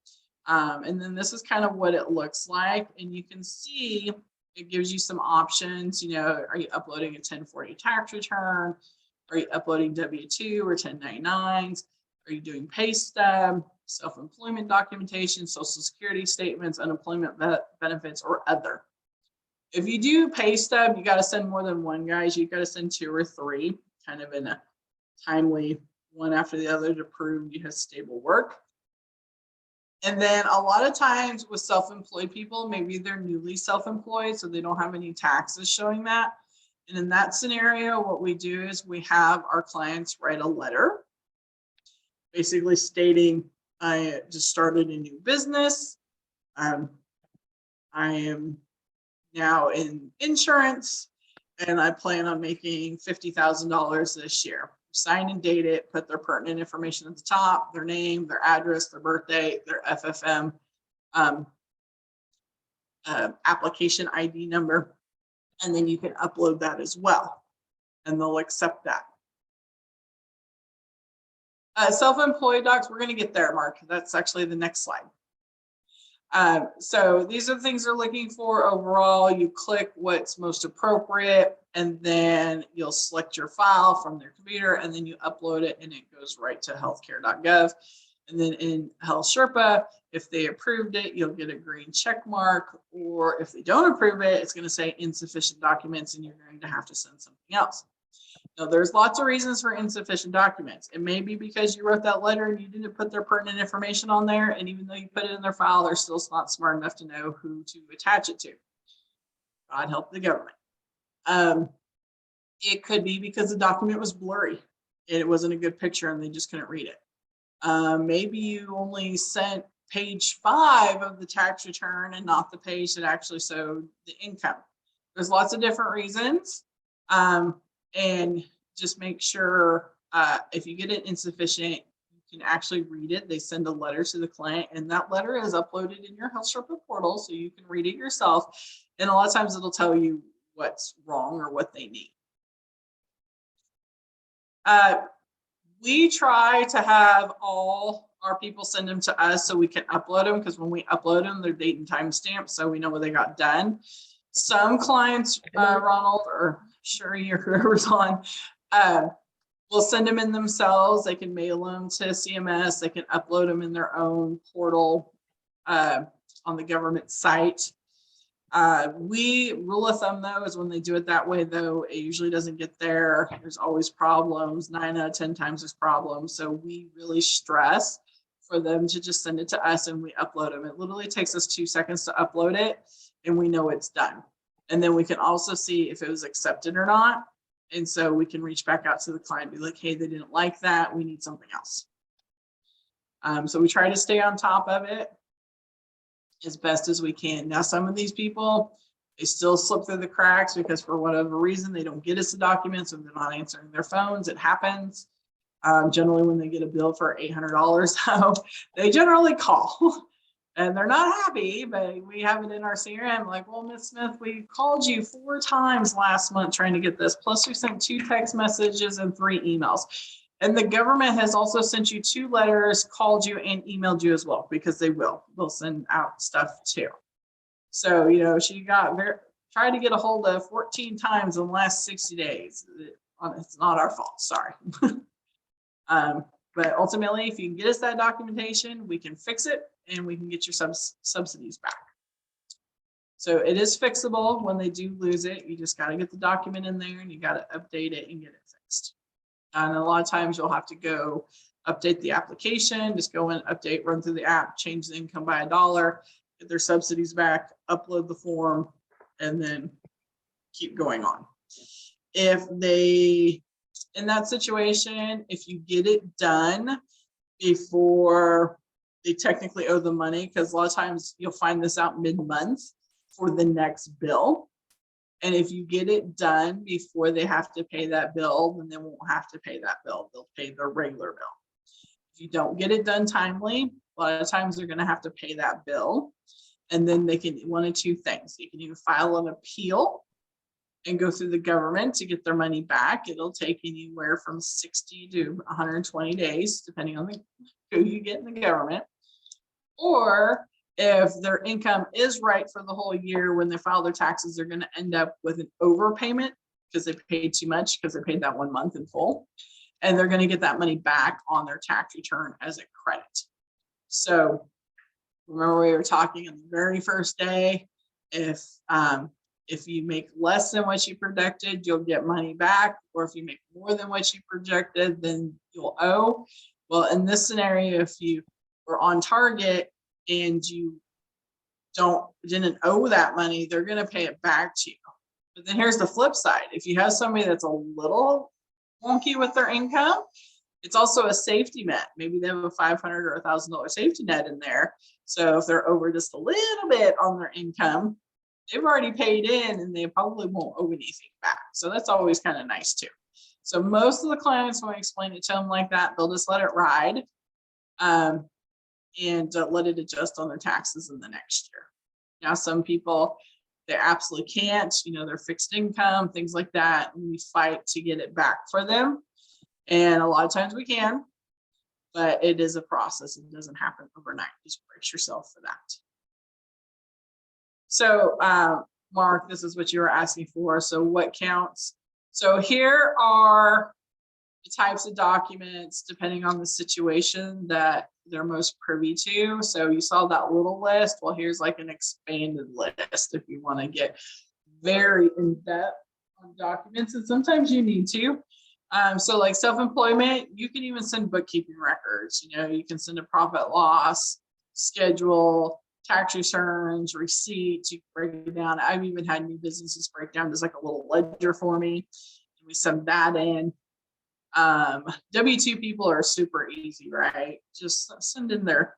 And then this is kind of what it looks like. And you can see it gives you some options. You know, are you uploading a 1040 tax return? Are you uploading W-2 or 1099s? Are you doing pay stub, self-employment documentation, social security statements, unemployment benefits, or other? If you do pay stub, you got to send more than one, guys. You got to send 2 or 3, kind of in a timely one after the other to prove you have stable work. And then a lot of times with self-employed people, maybe they're newly self-employed, so they don't have any taxes showing that. And in that scenario, what we do is we have our clients write a letter basically stating, I just started a new business. I am now in insurance and I plan on making $50,000 this year. sign and date it, put their pertinent information at the top, their name, their address, their birthday, their FFM, application ID number, and then you can upload that as well, and they'll accept that. Self-employed docs, we're going to get there, Mark. That's actually the next slide. So these are the things they're looking for overall. You click what's most appropriate, and then you'll select your file from their computer, and then you upload it, and it goes right to healthcare.gov. And then in Health Sherpa, if they approved it, you'll get a green check mark, or if they don't approve it, it's going to say insufficient documents, and you're going to have to send something else. Now, there's lots of reasons for insufficient documents. It may be because you wrote that letter and you didn't put their pertinent information on there, and even though you put it in their file, they're still not smart enough to know who to attach it to. God help the government. It could be because the document was blurry and it wasn't a good picture and they just couldn't read it. Maybe you only sent page 5 of the tax return and not the page that actually showed the income. There's lots of different reasons. And just make sure if you get it insufficient, you can actually read it. They send a letter to the client, and that letter is uploaded in your Health Sherpa portal, so you can read it yourself. And a lot of times it'll tell you what's wrong or what they need. We try to have all our people send them to us so we can upload them, because when we upload them, they're date and time stamped, so we know what they got done. Some clients, Ronald, or Sherry, or whoever's on, will send them in themselves. They can mail them to CMS. They can upload them in their own portal on the government site. Rule of thumb, though, is when they do it that way, though, it usually doesn't get there. There's always problems. 9 out of 10 times there's problems. So we really stress for them to just send it to us and we upload them. It literally takes us 2 seconds to upload it, and we know it's done. And then we can also see if it was accepted or not. And so we can reach back out to the client and be like, hey, they didn't like that. We need something else. So we try to stay on top of it as best as we can. Now, some of these people, they still slip through the cracks because for whatever reason, they don't get us the documents, and they're not answering their phones. It happens. Generally, when they get a bill for $800, so they generally call. And they're not happy, but we have it in our CRM. Like, well, Ms. Smith, we called you 4 times last month trying to get this. Plus, we sent 2 text messages and 3 emails. And the government has also sent you 2 letters, called you, and emailed you as well, because they will. They'll send out stuff too. So, you know, she got tried to get a hold of 14 times in the last 60 days. It's not our fault. Sorry. But ultimately, if you can get us that documentation, we can fix it and we can get your subsidies back. So it is fixable when they do lose it. You just got to get the document in there and you got to update it and get it fixed. And a lot of times you'll have to go update the application, just go in, update, run through the app, change the income by $1, get their subsidies back, upload the form, and then keep going on. If they, in that situation, if you get it done before they technically owe the money, because a lot of times you'll find this out mid-month for the next bill. And if you get it done before they have to pay that bill, then they won't have to pay that bill. They'll pay their regular bill. If you don't get it done timely, a lot of times they're going to have to pay that bill. And then they can, one of 2 things. You can either file an appeal and go through the government to get their money back. It'll take anywhere from 60 to 120 days, depending on who you get in the government. Or if their income is right for the whole year, when they file their taxes, they're going to end up with an overpayment because they paid too much because they paid that 1 month in full. And they're going to get that money back on their tax return as a credit. So remember, we were talking on the very first day, if you make less than what you projected, you'll get money back. Or if you make more than what you projected, then you'll owe. Well, in this scenario, if you were on target and you didn't owe that money, they're going to pay it back to you. But then here's the flip side. If you have somebody that's a little wonky with their income, it's also a safety net. Maybe they have a $500 or $1,000 safety net in there. So if they're over just a little bit on their income, they've already paid in and they probably won't owe anything back. So that's always kind of nice too. So most of the clients, when I explain it to them like that, they'll just let it ride, and let it adjust on their taxes in the next year. Now, some people, they absolutely can't, they're fixed income, things like that, and we fight to get it back for them. And a lot of times we can, but it is a process. It doesn't happen overnight. Just brace yourself for that. So, Mark, this is what you were asking for. So what counts? So here are the types of documents, depending on the situation, that they're most privy to. So you saw that little list. Well, here's like an expanded list if you want to get very in-depth on documents, and sometimes you need to. So like self-employment, you can even send bookkeeping records. You can send a profit loss schedule, tax returns, receipts. You can break it down. I've even had new businesses break down just like a little ledger for me, and we send that in. W-2 people are super easy, right? Just send in their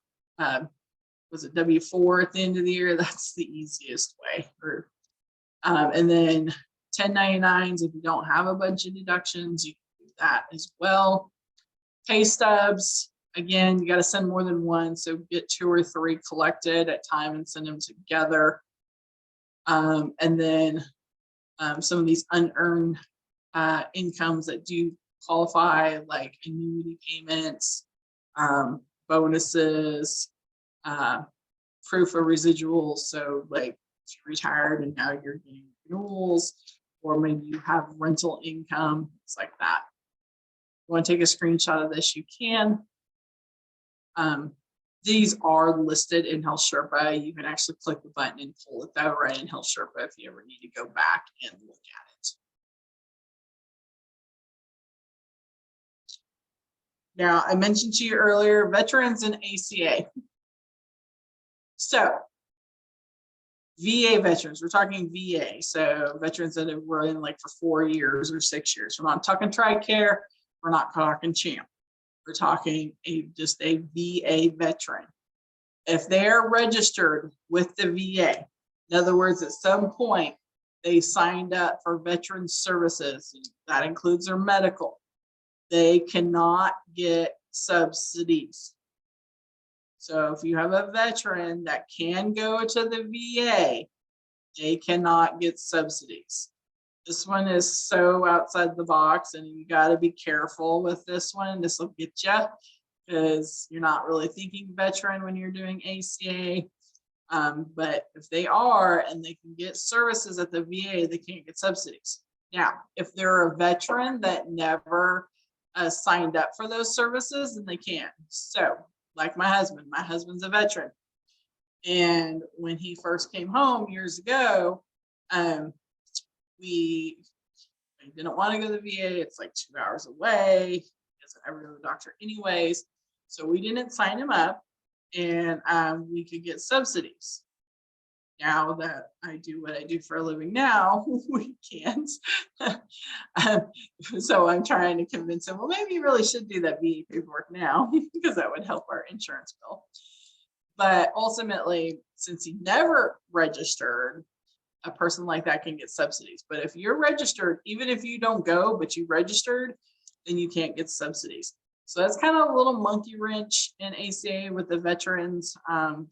was it W-4 at the end of the year? That's the easiest way. And then 1099s, if you don't have a bunch of deductions, you can do that as well. Pay stubs, again, you got to send more than one, so get 2 or 3 collected at a time and send them together. And then some of these unearned incomes that do qualify, like annuity payments, bonuses, proof of residuals. So like if you retired and now you're getting renewals, or maybe you have rental income, it's like that. You want to take a screenshot of this, you can. These are listed in Health Sherpa. You can actually click the button and pull it though right in Health Sherpa if you ever need to go back and look at it. Now, I mentioned to you earlier, veterans and ACA. So, VA veterans, we're talking VA. So, veterans that were in like for 4 years or 6 years. We're not talking TRICARE. We're not talking CHAMP. We're talking just a VA veteran. If they're registered with the VA, in other words, at some point they signed up for veteran services, that includes their medical, they cannot get subsidies. So if you have a veteran that can go to the VA, they cannot get subsidies. This one is so outside the box, and you got to be careful with this one. This will get you, because you're not really thinking veteran when you're doing ACA. But if they are and they can get services at the VA, they can't get subsidies. Now, if they're a veteran that never signed up for those services, then they can. So, like my husband's a veteran. And when he first came home years ago, we didn't want to go to the VA. It's like 2 hours away. He doesn't ever go to the doctor anyways. So we didn't sign him up, and we could get subsidies. Now that I do what I do for a living now, we can't. So I'm trying to convince him, well, maybe you really should do that VA paperwork now, because that would help our insurance bill. But ultimately, since he never registered, a person like that can get subsidies. But if you're registered, even if you don't go, but you registered, then you can't get subsidies. So that's kind of a little monkey wrench in ACA with the veterans.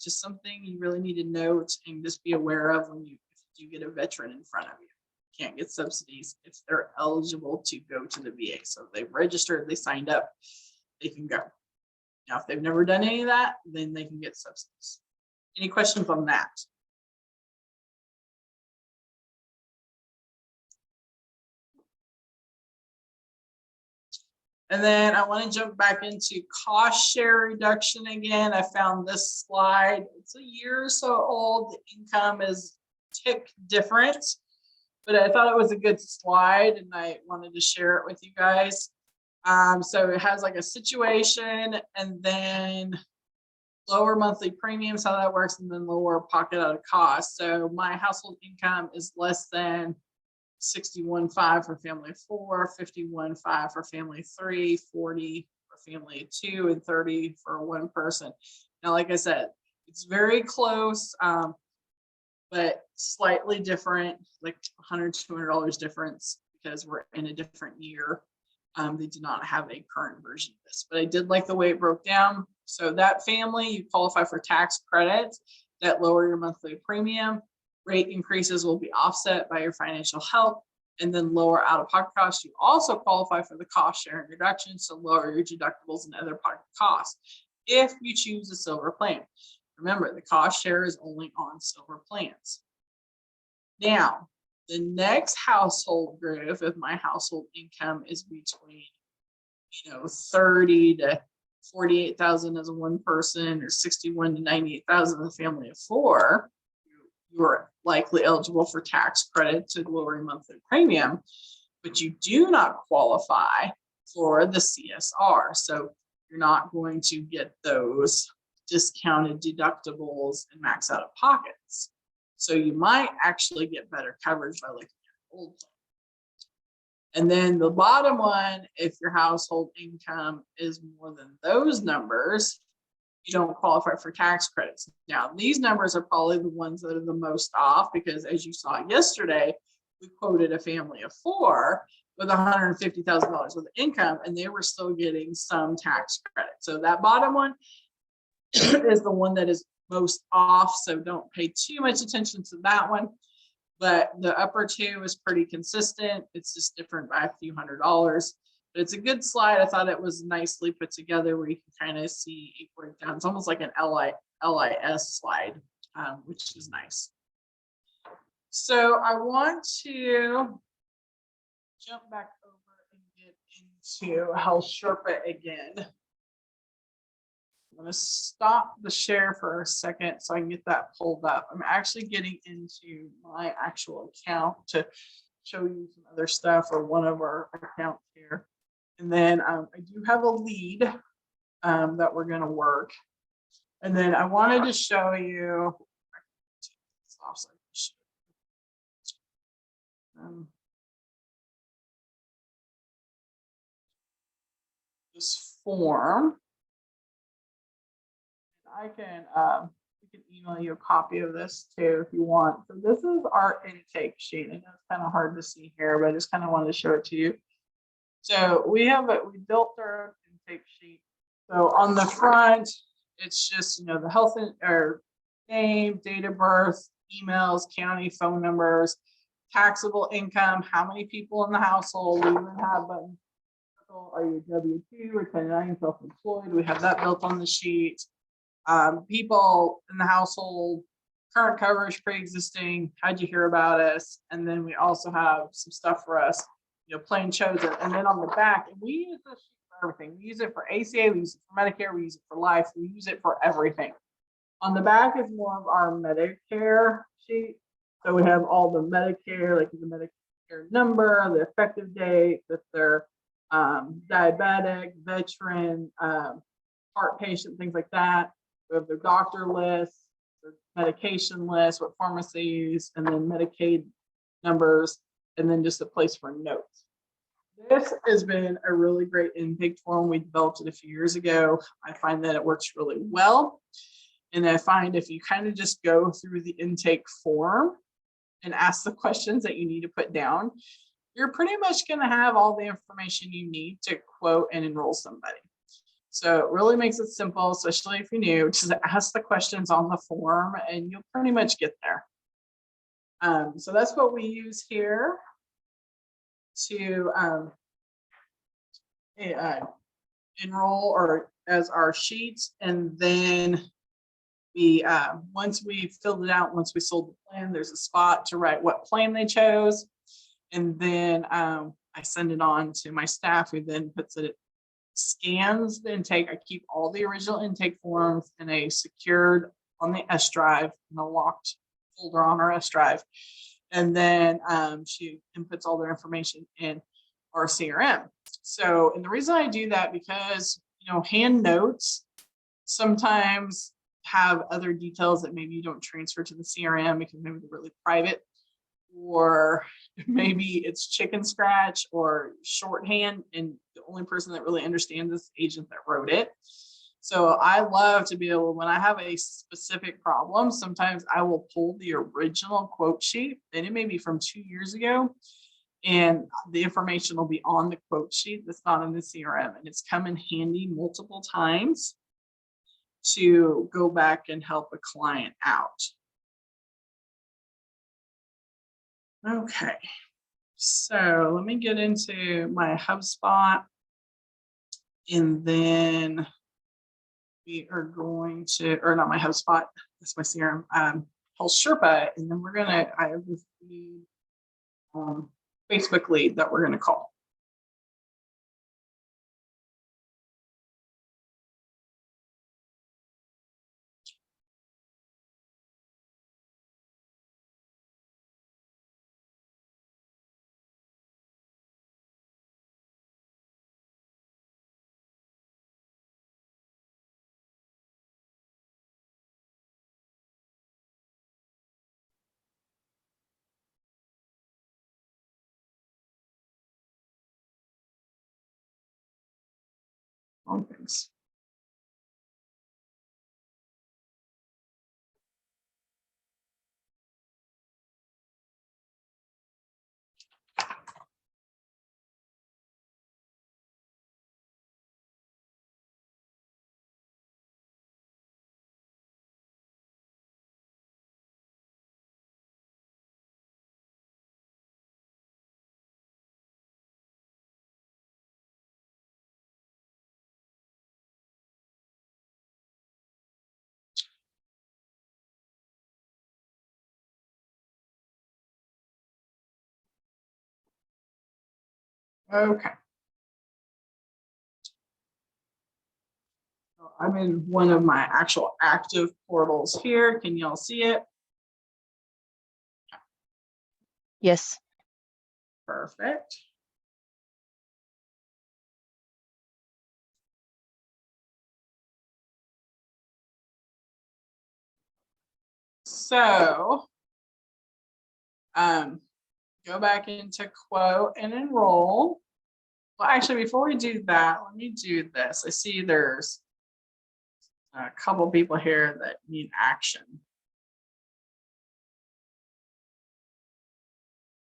Just something you really need to note and just be aware of when you get a veteran in front of you. You can't get subsidies if they're eligible to go to the VA. So if they've registered, they signed up, they can go. Now, if they've never done any of that, then they can get subsidies. Any questions on that? And then I want to jump back into cost share reduction again. I found this slide. It's a year or so old. The income is tick different, but I thought it was a good slide and I wanted to share it with you guys. So it has like a situation and then lower monthly premiums, how that works, and then lower pocket out of cost. So my household income is less than 61.5 for family of 4, 51.5 for family of 3, 40 for family of 2, and 30 for one person. Now, like I said, it's very close, but slightly different, like $100, $200 difference because we're in a different year. They did not have a current version of this, but I did like the way it broke down. So that family, you qualify for tax credits that lower your monthly premium. Rate increases will be offset by your financial help, and then lower out-of-pocket costs. You also qualify for the cost sharing reduction, so lower your deductibles and other pocket costs if you choose a silver plan. Remember, the cost share is only on silver plans. Now, the next household group, if my household income is between, 30 to 48,000 as a one person, or 61 to 98,000 as a family of four, you are likely eligible for tax credit to lower your monthly premium, but you do not qualify for the CSR. So you're not going to get those discounted deductibles and max out of pockets. So you might actually get better coverage by looking at old plan. And then the bottom one, if your household income is more than those numbers, you don't qualify for tax credits. Now, these numbers are probably the ones that are the most off, because as you saw yesterday, we quoted a family of four with $150,000 worth of income, and they were still getting some tax credit. So that bottom one is the one that is most off. So don't pay too much attention to that one. But the upper two is pretty consistent. It's just different by a few $100s. But it's a good slide. I thought it was nicely put together where you can kind of see a breakdown. It's almost like an LIS slide, which is nice. So I want to jump back over and get into Health Sherpa again. I'm going to stop the share for a second so I can get that pulled up. I'm actually getting into my actual account to show you some other stuff, or one of our accounts here. And then I do have a lead that we're going to work. And then I wanted to show you this form. I can email you a copy of this too if you want. So this is our intake sheet. I know it's kind of hard to see here, but I just kind of wanted to show it to you. So we built our intake sheet. So on the front, it's just, the health or name, date of birth, emails, county phone numbers, taxable income, how many people in the household. We even have buttons. Are you W-2 or 1099 self-employed? We have that built on the sheet. People in the household, current coverage, pre-existing, how'd you hear about us? And then we also have some stuff for us, plain chosen. And then on the back, and we use this sheet for everything. We use it for ACA, we use it for Medicare, we use it for life, we use it for everything. On the back is more of our Medicare sheet. So we have all the Medicare, like the Medicare number, the effective date, if they're diabetic, veteran, heart patient, things like that. We have their doctor list, their medication list, what pharmacies, and then Medicaid numbers, and then just a place for notes. This has been a really great intake form. We developed it a few years ago. I find that it works really well. And I find if you kind of just go through the intake form and ask the questions that you need to put down, you're pretty much going to have all the information you need to quote and enroll somebody. So it really makes it simple, especially if you're new. Just ask the questions on the form and you'll pretty much get there. So that's what we use here to enroll or as our sheets. And then we once we filled it out, once we sold the plan, there's a spot to write what plan they chose. And then I send it on to my staff, who then puts it, scans the intake. I keep all the original intake forms in a secured on the S drive, in a locked folder on our S drive. And then she inputs all their information in our CRM. So, and the reason I do that, because, hand notes sometimes have other details that maybe you don't transfer to the CRM because maybe they're really private, or maybe it's chicken scratch or shorthand, and the only person that really understands this agent that wrote it. So I love to be able, when I have a specific problem, sometimes I will pull the original quote sheet, and it may be from 2 years ago, And the information will be on the quote sheet that's not in the CRM, and it's come in handy multiple times to go back and help a client out. Okay, so let me get into my HubSpot, and then we are going to, or not my HubSpot, that's my CRM, Health Sherpa, and then we're gonna, I have this Facebook lead that we're gonna call. Thanks. Okay. So I'm in one of my actual active portals here. Can y'all see it? Yes. Perfect. So go back into quote and enroll. Well, actually, before we do that, let me do this. I see there's a couple people here that need action.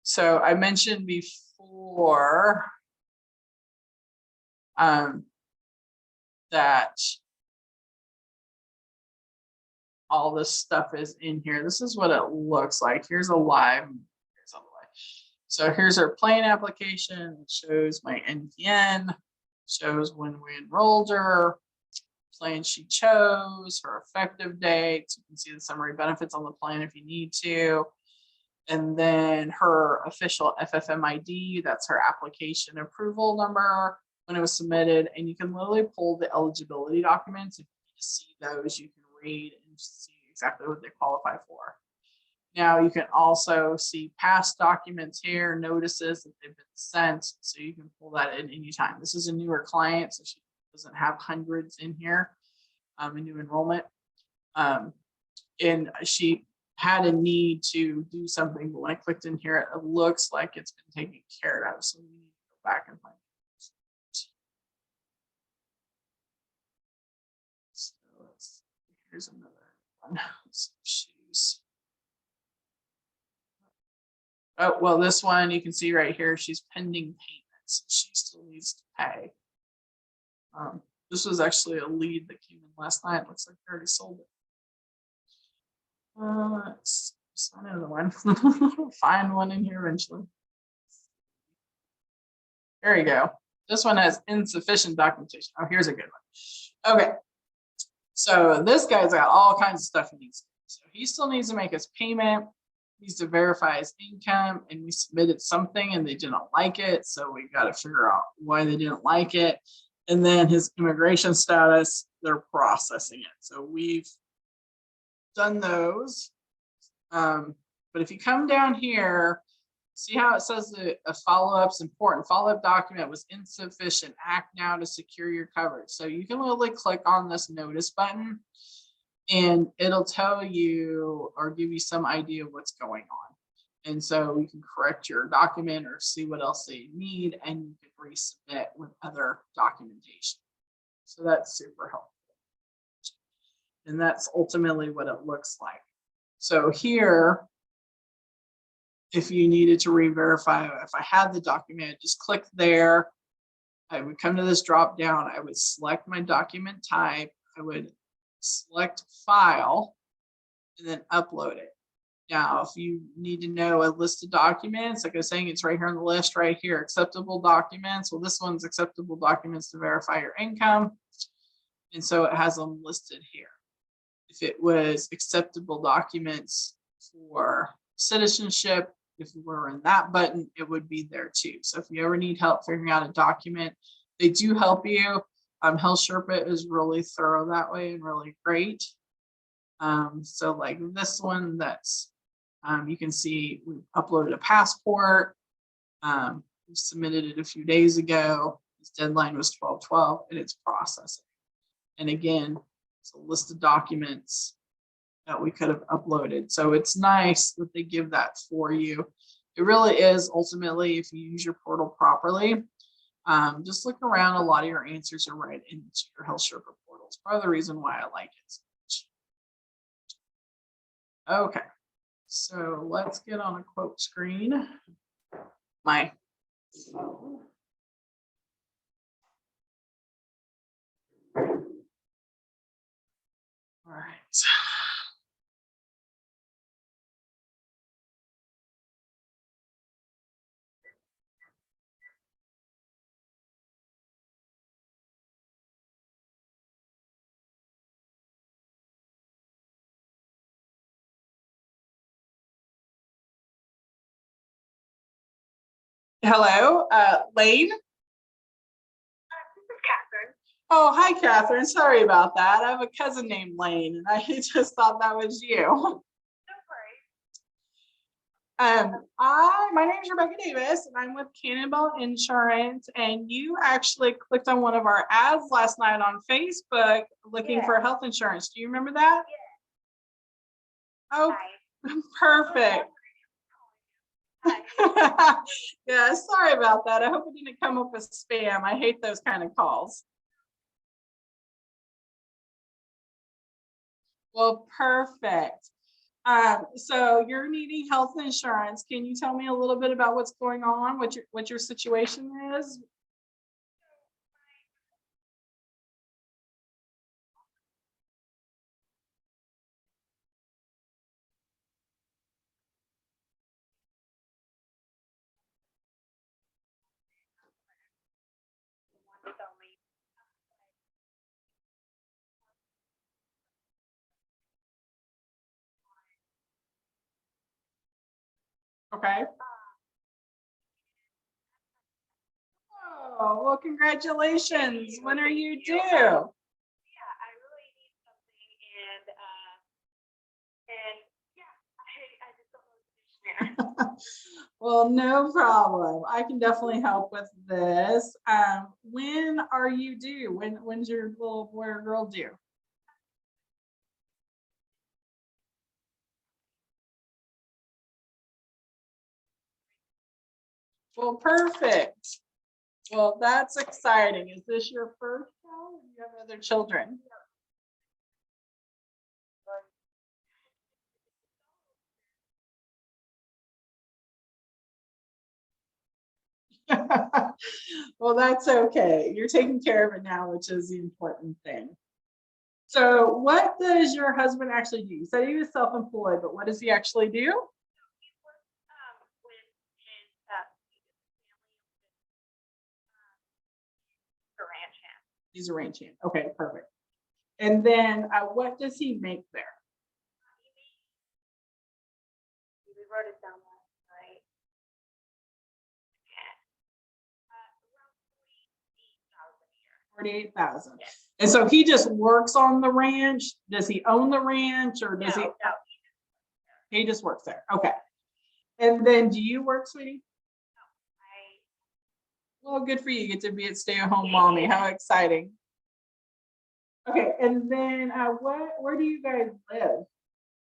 So I mentioned before that all this stuff is in here. This is what it looks like. Here's a live. Here's all the way. So here's our plan application. It shows my NPN, shows when we enrolled her, plan she chose, her effective date. You can see the summary benefits on the plan if you need to. And then her official FFMID, that's her application approval number when it was submitted. And you can literally pull the eligibility documents. If you see those, you can read and see exactly what they qualify for. Now you can also see past documents here, notices that they've been sent, so you can pull that in anytime. This is a newer client, so she doesn't have hundreds in here, a new enrollment. And she had a need to do something, but when I clicked in here, it looks like it's been taken care of. So we need to go back and find it. So here's another one. So she's, oh, well, this one you can see right here, she's pending payments. She still needs to pay. This was actually a lead that came in last night. Looks like they already sold it. Let's sign another one. Find one in here eventually. There you go. This one has insufficient documentation. Oh, here's a good one. Okay. So this guy's got all kinds of stuff he needs to do. So he still needs to make his payment, needs to verify his income, and we submitted something and they didn't like it. So we got to figure out why they didn't like it. And then his immigration status, they're processing it. So we've done those. But if you come down here, see how it says that a follow-up's important. Follow-up document was insufficient. Act now to secure your coverage. So you can literally click on this notice button and it'll tell you or give you some idea of what's going on. And so you can correct your document or see what else they need, and you can resubmit with other documentation. So that's super helpful. And that's ultimately what it looks like. So here, if you needed to re-verify, if I had the document, I'd just click there. I would come to this drop down. I would select my document type. I would select file and then upload it. Now, if you need to know a list of documents, like I was saying, it's right here on the list right here, acceptable documents. Well, this one's acceptable documents to verify your income. And so it has them listed here. If it was acceptable documents for citizenship, if we were in that button, it would be there too. So if you ever need help figuring out a document, they do help you. Health Sherpa is really thorough that way and really great. So like this one, that's you can see we uploaded a passport. We submitted it a few days ago. This deadline was 12/12 and it's processing. And again, it's a list of documents that we could have uploaded. So it's nice that they give that for you. It really is ultimately, if you use your portal properly, just look around. A lot of your answers are right into your Health Sherpa portal. It's part of the reason why I like it so much. Okay, so let's get on a quote screen. My phone. All right. Hello, Lane. Catherine. Oh, hi, Catherine. Sorry about that. I have a cousin named Lane, and I just thought that was you. No worries. My name is Rebecca Davis, and I'm with Cannonball Insurance. And you actually clicked on one of our ads last night on Facebook looking for health insurance. Do you remember that? Yeah. Oh, Hi. perfect. Hi. Yeah, sorry about that. I hope it didn't come up as spam. I hate those kind of calls. Well, perfect. So you're needing health insurance. Can you tell me a little bit about what's going on, what your situation is? Okay. Oh, well, congratulations. When are you due? Yeah, I really need something, and yeah, I just don't know the there. Well, no problem. I can definitely help with this. When are you due? When's your little boy or girl due? Well, perfect. Well, that's exciting. Is this your first child or do you have other children? Well, that's okay. You're taking care of it now, which is the important thing. So what does your husband actually do? You said he was self-employed, but what does he actually do? He works with his family, the ranch hand. He's a ranch hand. Okay, perfect. And then what does he make there? We wrote it down last night. Around 48,000 a year. 48,000. Yes. And so he just works on the ranch. Does he own the ranch or does No. he just works there? Okay. And then do you work, sweetie? Well, good for you. You get to be a stay-at-home mommy. How exciting. Okay, and then where do you guys live?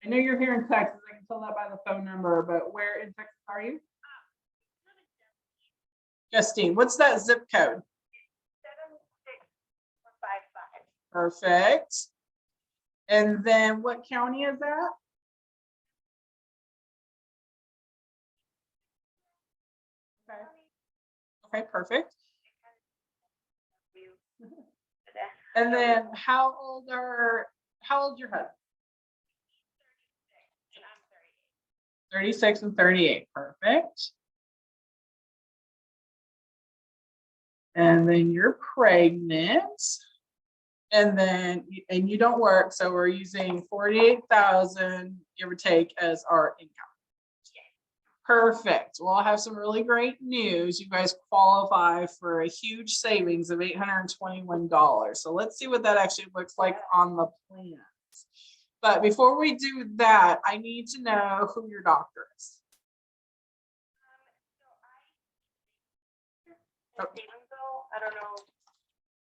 I know you're here in Texas. I can tell that by the phone number, but where in Texas are you? Justine, what's that zip code? 76455. Perfect. And then what county is that? Okay, perfect. You. And then how old your husband? And I'm 38. 36 and 38. Perfect. And then you're pregnant. And then you don't work, so we're using 48,000 give or take as our income. Perfect. Well, I have some really great news. You guys qualify for a huge savings of $821. So let's see what that actually looks like on the plans. But before we do that, I need to know who your doctor is. So I don't know.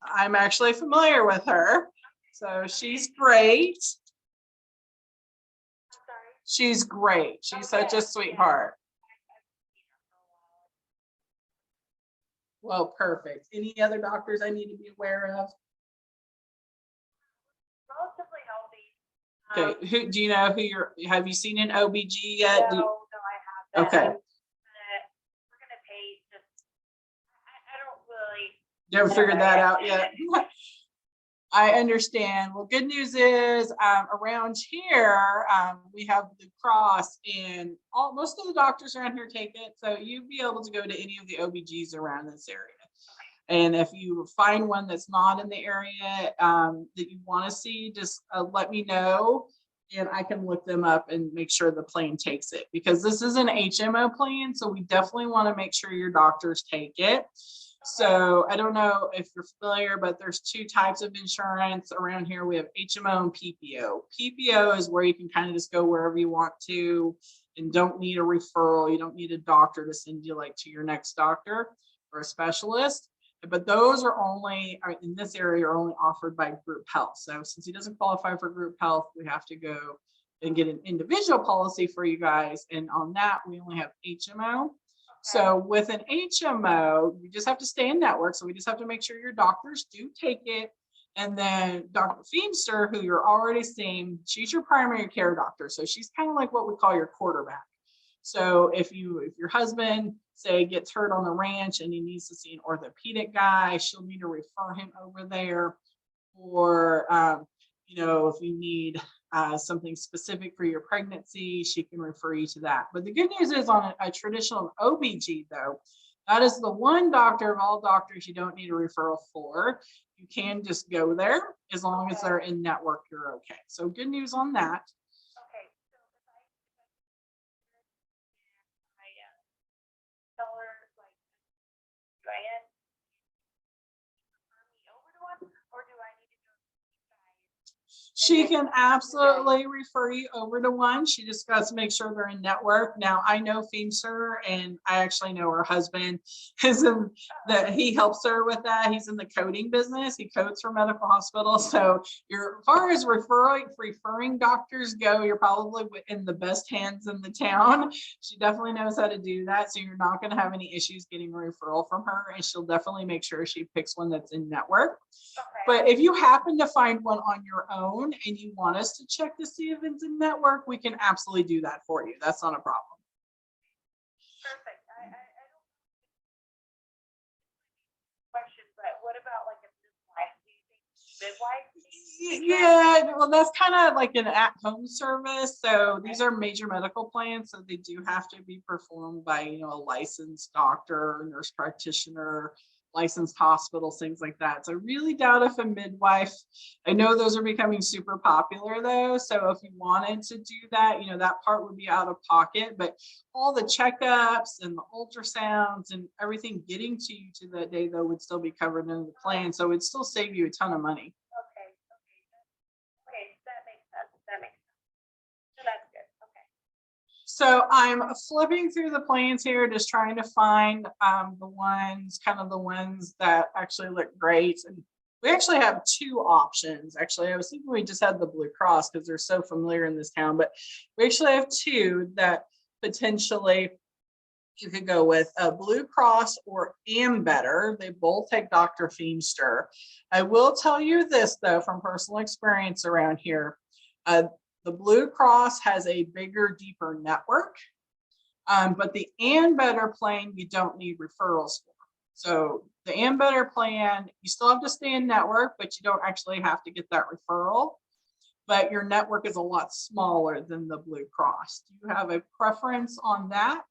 I'm actually familiar with her. So she's great. Sorry. She's great. She's such a sweetheart. Well, perfect. Any other doctors I need to be aware of? Relatively healthy. Okay, who do you know have you seen an OBG yet? No, I haven't. Okay. We're gonna pay just, I don't really. You haven't figured that out yet? I understand. Well, good news is around here, we have Blue Cross and most of the doctors around here take it. So you'd be able to go to any of the OBGs around this area. And if you find one that's not in the area that you want to see, just let me know and I can look them up and make sure the plan takes it, because this is an HMO plan. So we definitely want to make sure your doctors take it. So I don't know if you're familiar, but there's two types of insurance around here. We have HMO and PPO. PPO is where you can kind of just go wherever you want to and don't need a referral. You don't need a doctor to send you like to your next doctor or a specialist. But those are only in this area are only offered by group health. So since he doesn't qualify for group health, we have to go and get an individual policy for you guys. And on that, we only have HMO. So with an HMO, you just have to stay in network. So we just have to make sure your doctors do take it. And then Dr. Feemster, who you're already seeing, she's your primary care doctor. So she's kind of like what we call your quarterback. So if your husband, say, gets hurt on the ranch and he needs to see an orthopedic guy, she'll need to refer him over there. Or, if you need something specific for your pregnancy, she can refer you to that. But the good news is on a traditional OBG, though, that is the one doctor of all doctors you don't need a referral for. You can just go there as long as they're in network, you're okay. So good news on that. Okay, so if I tell her, like, do I refer me over to one, or do I need to go to you guys? She can absolutely refer you over to one. She just got to make sure they're in network. Now, I know Feemster, and I actually know her husband is in that. He helps her with that. He's in the coding business. He codes for medical hospitals. So as far as referring doctors go, you're probably in the best hands in the town. She definitely knows how to do that. So you're not going to have any issues getting a referral from her, and she'll definitely make sure she picks one that's in network. Okay. But if you happen to find one on your own and you want us to check to see if it's in network, we can absolutely do that for you. That's not a problem. Perfect. I don't question, but what about like a midwife? Do you think midwife? Yeah, well, that's kind of like an at-home service. So these are major medical plans, so they do have to be performed by, a licensed doctor, nurse practitioner, licensed hospitals, things like that. So I really doubt if a midwife, I know those are becoming super popular though. So if you wanted to do that, that part would be out of pocket, but all the checkups and the ultrasounds and everything getting to you to that day though would still be covered in the plan. So it'd still save you a ton of money. Okay, that makes sense. So that's good. Okay. So I'm flipping through the plans here, just trying to find the ones that actually look great. And we actually have two options. Actually, I was thinking we just had the Blue Cross because they're so familiar in this town, but we actually have two that potentially you could go with, Blue Cross or Ambetter. They both take Dr. Feemster. I will tell you this though, from personal experience around here, the Blue Cross has a bigger, deeper network, but the Ambetter plan you don't need referrals for. So the And Better plan, you still have to stay in network, but you don't actually have to get that referral. But your network is a lot smaller than the Blue Cross. Do you have a preference on that?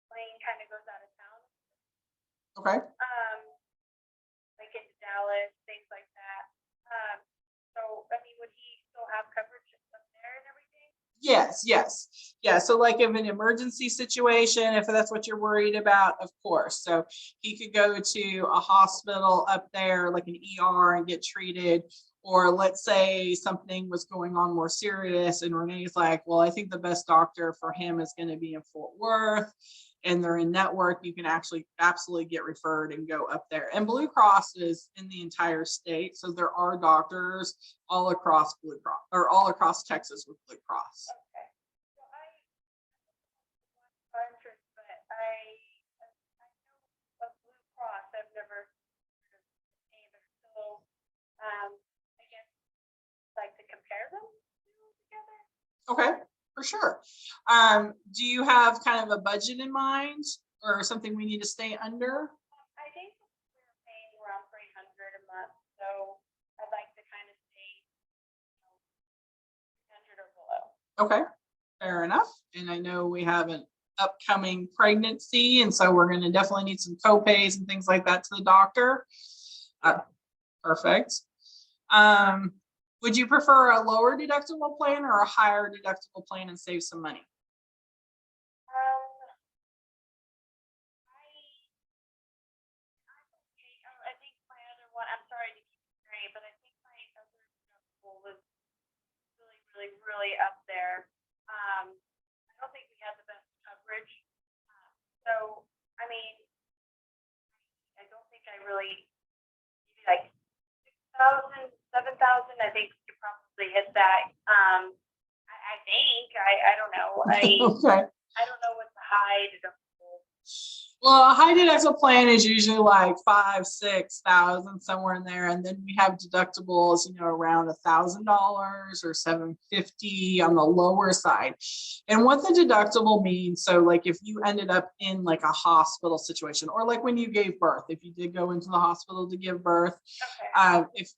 Plane kind of goes out of town, Okay. like into Dallas, things like that. So I mean, would he still have coverage up there and everything? Yes, yes. Yeah, so like if an emergency situation, if that's what you're worried about, of course. So he could go to a hospital up there, like an ER, and get treated. Or let's say something was going on more serious, and Renee's like, well, I think the best doctor for him is going to be in Fort Worth, and they're in network, you can actually absolutely get referred and go up there. And Blue Cross is in the entire state. So there are doctors all across Blue Cross, or all across Texas with Blue Cross. Okay. So I interest, but I know of Blue Cross. I've never heard of the name, so I guess like to compare them together. Okay, for sure. Do you have kind of a budget in mind or something we need to stay under? I think we're paying around $300 a month, so I'd like to kind of stay, 300 or below. Okay, fair enough. And I know we have an upcoming pregnancy, and so we're going to definitely need some co-pays and things like that to the doctor. Perfect. Would you prefer a lower deductible plan or a higher deductible plan and save some money? I think my other one, I'm sorry to keep it straight, but I think my other deductible was really up there. I don't think we had the best coverage. So, I mean, I don't think I really, maybe like 6,000, 7,000, I think we could probably hit that. I think, I don't know. Okay. I don't know what the high deductible. Well, a high deductible plan is usually like 5,000, 6,000, somewhere in there, and then we have deductibles, around $1,000 or $750 on the lower side. And what the deductible means, so like if you ended up in like a hospital situation, or like when you gave birth, if you did go into the hospital to give birth, Okay. if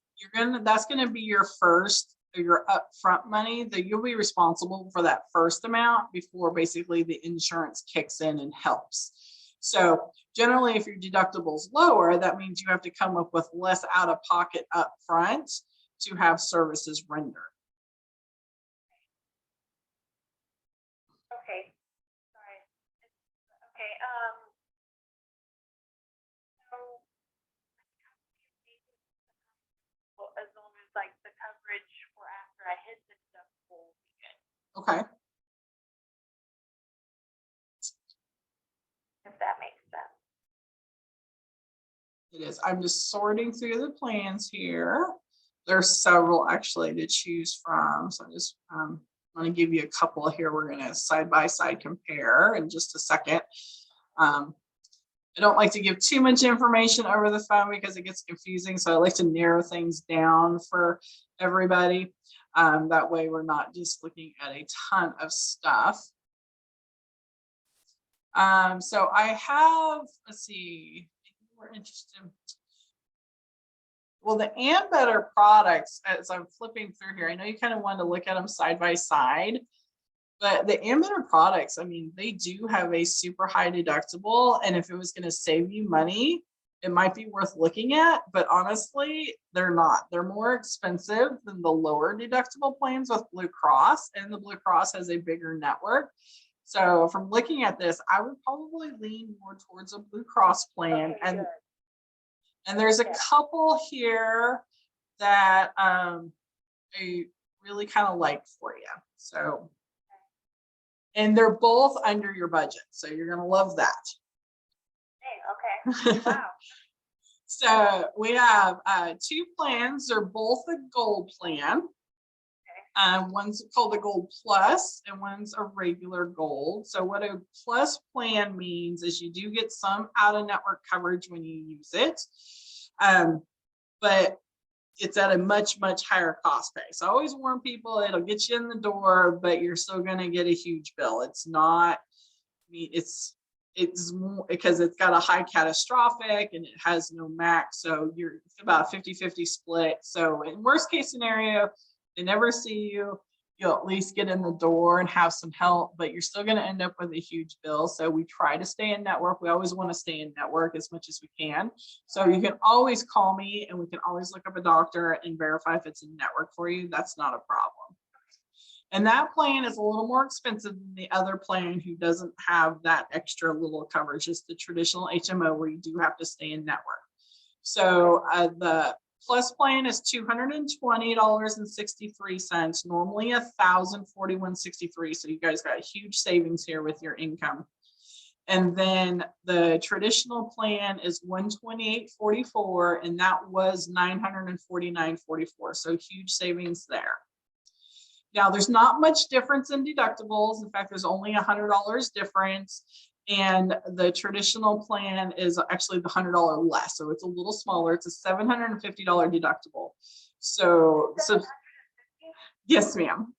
that's gonna be your first or your upfront money, that you'll be responsible for that first amount before basically the insurance kicks in and helps. So generally, if your deductible is lower, that means you have to come up with less out of pocket up front to have services rendered. Okay. Sorry. Okay. So as long as like the coverage for after I hit the deductible will be good, Okay. if that makes sense. It is. I'm just sorting through the plans here. There's several actually to choose from. So I just want to give you a couple here. We're going to side by side compare in just a second. I don't like to give too much information over the phone because it gets confusing. So I like to narrow things down for everybody. That way we're not just looking at a ton of stuff. So I have, let's see, we're interested. Well, the And Better products, as I'm flipping through here, I know you kind of wanted to look at them side by side, but the And Better products, I mean, they do have a super high deductible. And if it was going to save you money, it might be worth looking at, but honestly, they're not. They're more expensive than the lower deductible plans with Blue Cross, and the Blue Cross has a bigger network. So from looking at this, I would probably lean more towards a Blue Cross plan. Okay, And there's a couple here that I really kind of like for you. So, and they're both under your budget. So you're going to love that. Okay. Wow. So we have two plans. They're both a gold plan. One's called a Gold Plus and one's a regular gold. So what a plus plan means is you do get some out of network coverage when you use it. But it's at a much, much higher cost base. So I always warn people, it'll get you in the door, but you're still going to get a huge bill. It's not, I mean, it's more because it's got a high catastrophic and it has no max. So you're about 50-50 split. So in worst case scenario, they never see you. You'll at least get in the door and have some help, but you're still going to end up with a huge bill. So we try to stay in network. We always want to stay in network as much as we can. So you can always call me and we can always look up a doctor and verify if it's in network for you. That's not a problem. And that plan is a little more expensive than the other plan who doesn't have that extra little coverage. It's the traditional HMO where you do have to stay in network. So the Plus plan is $220.63. Normally $1,041.63. So you guys got huge savings here with your income. And then the traditional plan is $128.44, and that was $949.44. So huge savings there. Now there's not much difference in deductibles. In fact, there's only $100 difference. And the traditional plan is actually the $100 less. So it's a little smaller. It's a $750 deductible. So yes, ma'am.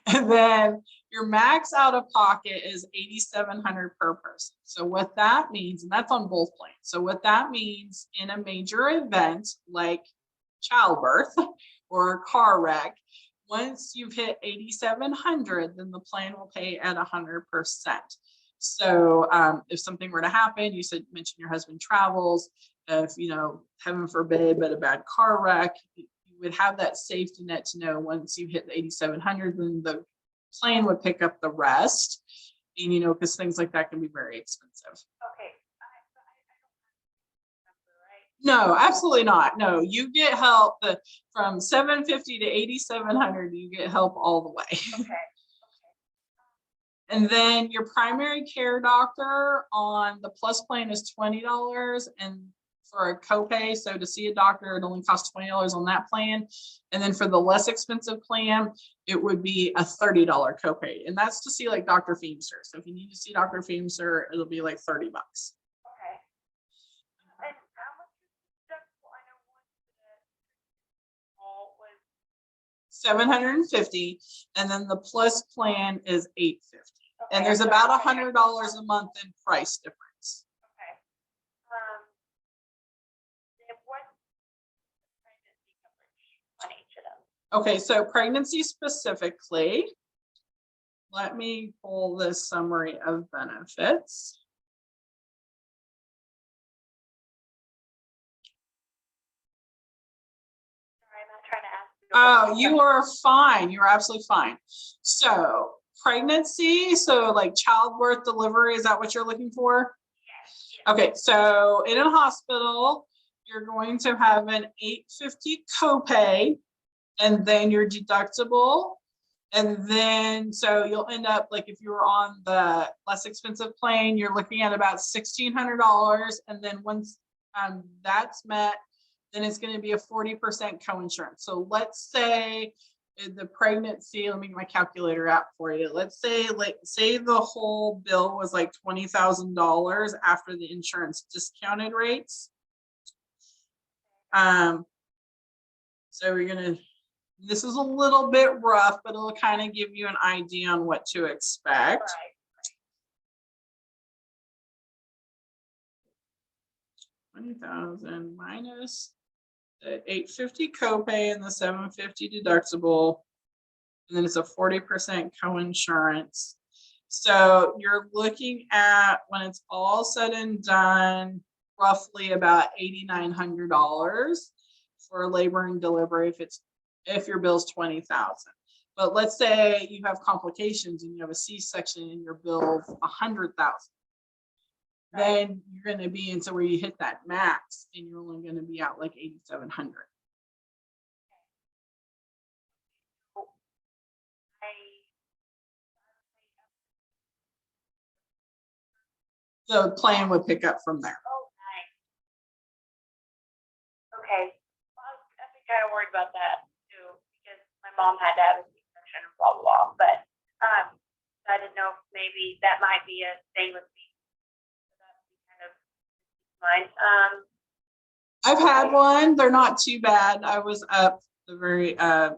And then your max out of pocket is $8,700 per person. So what that means, and that's on both plans. So what that means in a major event like childbirth or a car wreck, once you've hit 8,700, then the plan will pay at 100%. So if something were to happen, you mentioned your husband travels, if, heaven forbid, but a bad car wreck, you would have that safety net to know once you hit the 8,700, then the plan would pick up the rest. And, because things like that can be very expensive. Okay. No, absolutely not. No, you get help from 750 to 8,700. You get help all the way. Okay. And then your primary care doctor on the Plus plan is $20, and for a copay, so to see a doctor, it only costs $20 on that plan. And then for the less expensive plan, it would be a $30 copay, and that's to see like Dr. Feemster. So if you need to see Dr. Feemster, it'll be like $30. $750, and then the Plus plan is $850, and there's about $100 a month in price difference. Okay. What's pregnancy coverage on each of them? Okay, so pregnancy specifically, let me pull this summary of benefits. Sorry, I'm not trying to ask. Oh, you are fine. You're absolutely fine. So pregnancy, so like childbirth, delivery, is that what you're looking for? Yes. Okay, so in a hospital, you're going to have an $850 copay, and then your deductible. And then, so you'll end up, like if you were on the less expensive plan, you're looking at about $1,600. And then once that's met, then it's going to be a 40% coinsurance. So let's say the pregnancy, let me get my calculator out for you. Let's say, say the whole bill was like $20,000 after the insurance discounted rates. So we're going to, this is a little bit rough, but it'll kind of give you an idea on what to expect. Right. 20,000 minus the $850 copay and the $750 deductible, and then it's a 40% coinsurance. So you're looking at, when it's all said and done, roughly about $8,900 for labor and delivery if your bill's $20,000. But let's say you have complications and you have a C-section and your bill's $100,000. Then you're going to be into where you hit that max and you're only going to be out like 8,700. The plan would pick up from there. Oh, nice. Okay. Well, I think I worried about that too, because my mom had to have a C-section and blah, blah, blah. But I didn't know if maybe that might be a thing with me. Mine. I've had one. They're not too bad. I was up the very as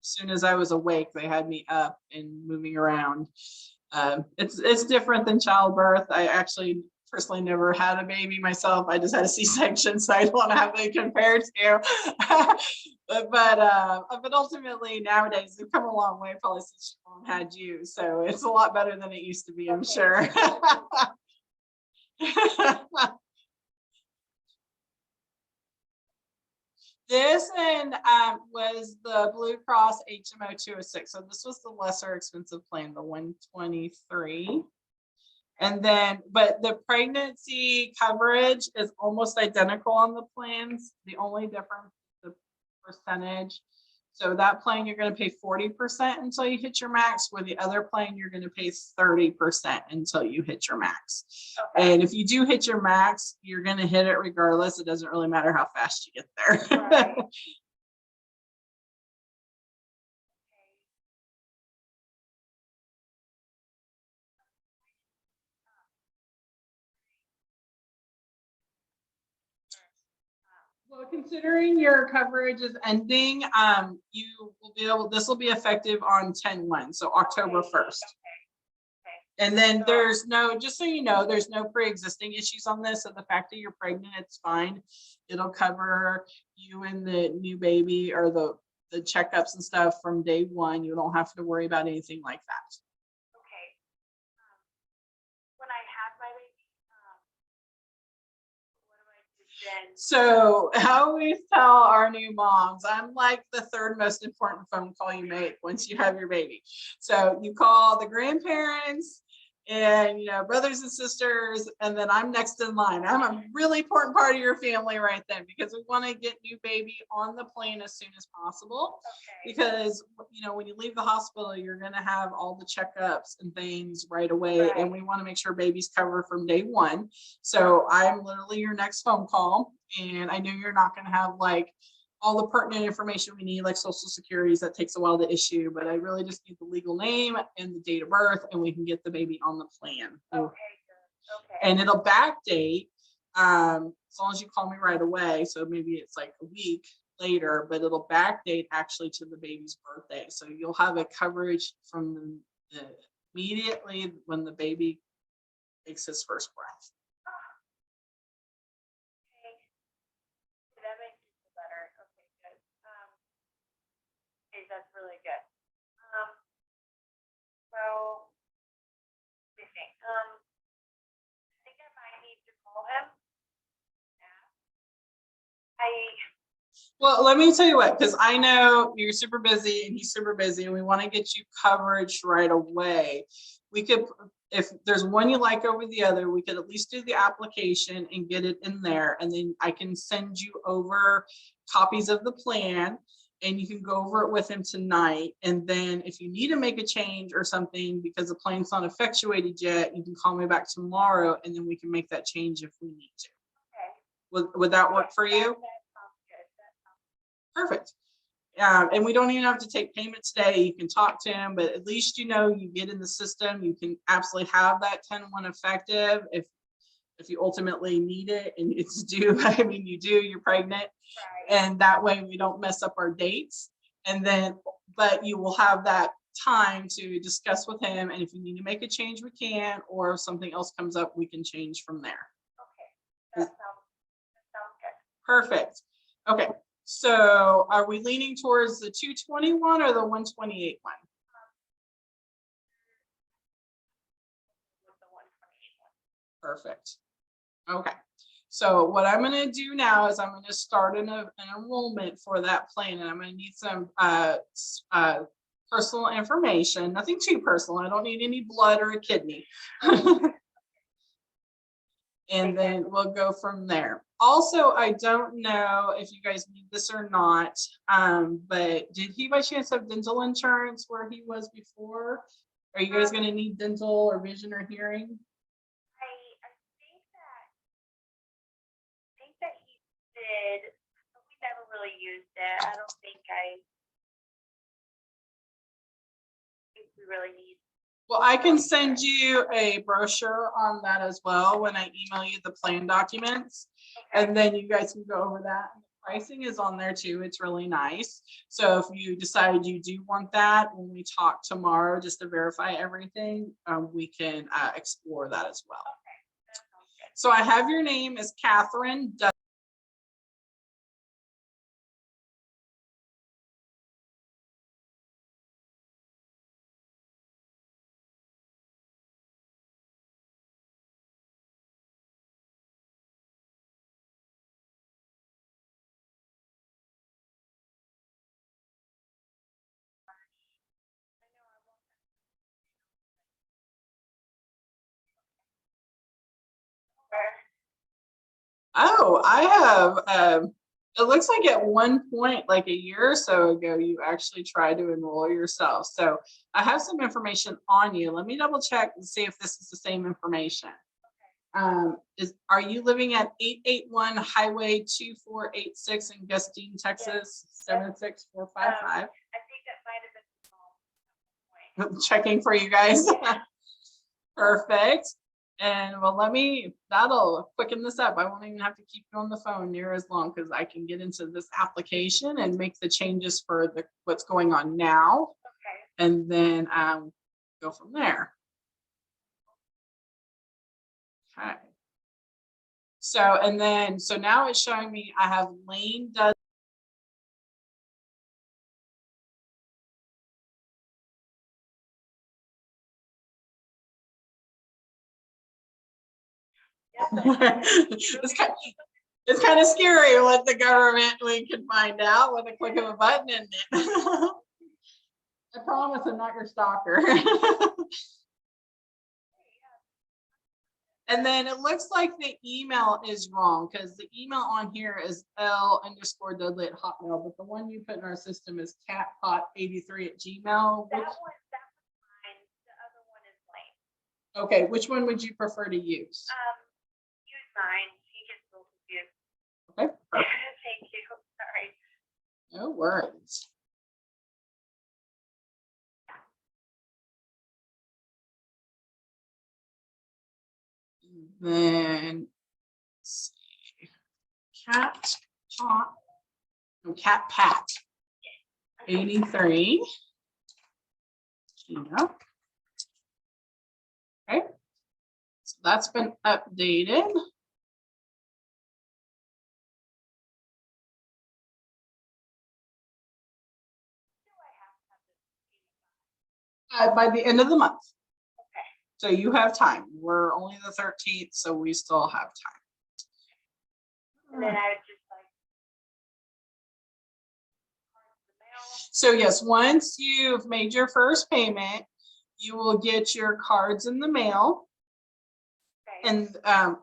soon as I was awake, they had me up and moving around. It's different than childbirth. I actually personally never had a baby myself. I just had a C-section, so I don't have it compared to. but ultimately nowadays they've come a long way, probably since Siobhan had you. So it's a lot better than it used to be, I'm sure. This one was the Blue Cross HMO 206. So this was the lesser expensive plan, the 123. And then, but the pregnancy coverage is almost identical on the plans. The only difference is the percentage. So that plan, you're going to pay 40% until you hit your max, where the other plan, you're going to pay 30% until you hit your max. Okay. And if you do hit your max, you're going to hit it regardless. It doesn't really matter how fast you get there. Right. Well, considering your coverage is ending, you will be able, this will be effective on 10/1, so October 1st. Okay. And then there's no, just so you know, there's no pre-existing issues on this. So the fact that you're pregnant, it's fine. It'll cover you and the new baby, or the checkups and stuff from day one. You don't have to worry about anything like that. Okay. When I have my baby, so I always tell our new moms, I'm like the third most important phone call you make once you have your baby. So you call the grandparents and, you know, brothers and sisters, and then I'm next in line. I'm a really important part of your family right then, because we want to get new baby on the plane as soon as possible. Okay. Because, you know, when you leave the hospital, you're going to have all the checkups and things right away. Right. And we want to make sure baby's covered from day one. So I'm literally your next phone call. And I know you're not going to have like all the pertinent information we need, like social securities, that takes a while to issue, but I really just need the legal name and the date of birth, and we can get the baby on the plan. Okay. Okay. And it'll backdate as long as you call me right away. So maybe it's like a week later, but it'll backdate actually to the baby's birthday. So you'll have a coverage from the immediately when the baby takes his first breath. That's really good. So I think I might need to call him. Well, let me tell you what, because I know you're super busy and he's super busy, and we want to get you coverage right away. We could, if there's one you like over the other, we could at least do the application and get it in there, and then I can send you over copies of the plan. And you can go over it with him tonight. And then if you need to make a change or something because the plan's not effectuated yet, you can call me back tomorrow, and then we can make that change if we need to. Okay. Would that work for you? That sounds good. That sounds perfect. And we don't even have to take payment today. You can talk to him, but at least you know you get in the system. You can absolutely have that 10/1 effective if you ultimately need it and it's due. I mean, you do, you're pregnant. Right. And that way we don't mess up our dates. And then, but you will have that time to discuss with him. And if you need to make a change, we can, or if something else comes up, we can change from there. Okay. That sounds good. Perfect. Okay. So are we leaning towards the 221 or the 128 one? The 128 one. Perfect. Okay. So what I'm going to do now is I'm going to start an enrollment for that plan, and I'm going to need some personal information, nothing too personal. I don't need any blood or a kidney. And then we'll go from there. Also, I don't know if you guys need this or not, but did he by chance have dental insurance where he was before? Are you guys going to need dental or vision or hearing? But we never really used it. I don't think we really need. Well, I can send you a brochure on that as well when I email you the plan documents. Okay. And then you guys can go over that. Pricing is on there too. It's really nice. So if you decide you do want that, when we talk tomorrow, just to verify everything, we can explore that as well. Okay, that sounds good. So I have your name as Catherine. Oh, I have, it looks like at one point, like a year or so ago, you actually tried to enroll yourself. So I have some information on you. Let me double check and see if this is the same information. Are you living at 881 Highway 2486 in Gustine, Texas, 76455? I think that might have been small. Checking for you guys. Perfect. And well, that'll quicken this up. I won't even have to keep you on the phone near as long because I can get into this application and make the changes for what's going on now. Okay. And then go from there. Okay. So now it's showing me I have Lane does. It's kind of scary what the government we can find out with a click of a button, isn't it? I promise I'm not your stalker. And then it looks like the email is wrong because the email on here is L_Dudley@hotmail, but the one you put in our system is catpot83@gmail. That one's fine. The other one is Lane. Okay, which one would you prefer to use? Use mine. He gets a little confused. Okay, perfect. Thank you. Sorry. No worries. Then let's see. Cat Pot. No, Cat Pat. 83. Yeah. Okay. So that's been updated. By the end of the month. Okay. So you have time. We're only the 13th, so we still have time. And then I would just like the mail. So yes, once you've made your first payment, you will get your cards in the mail. Okay.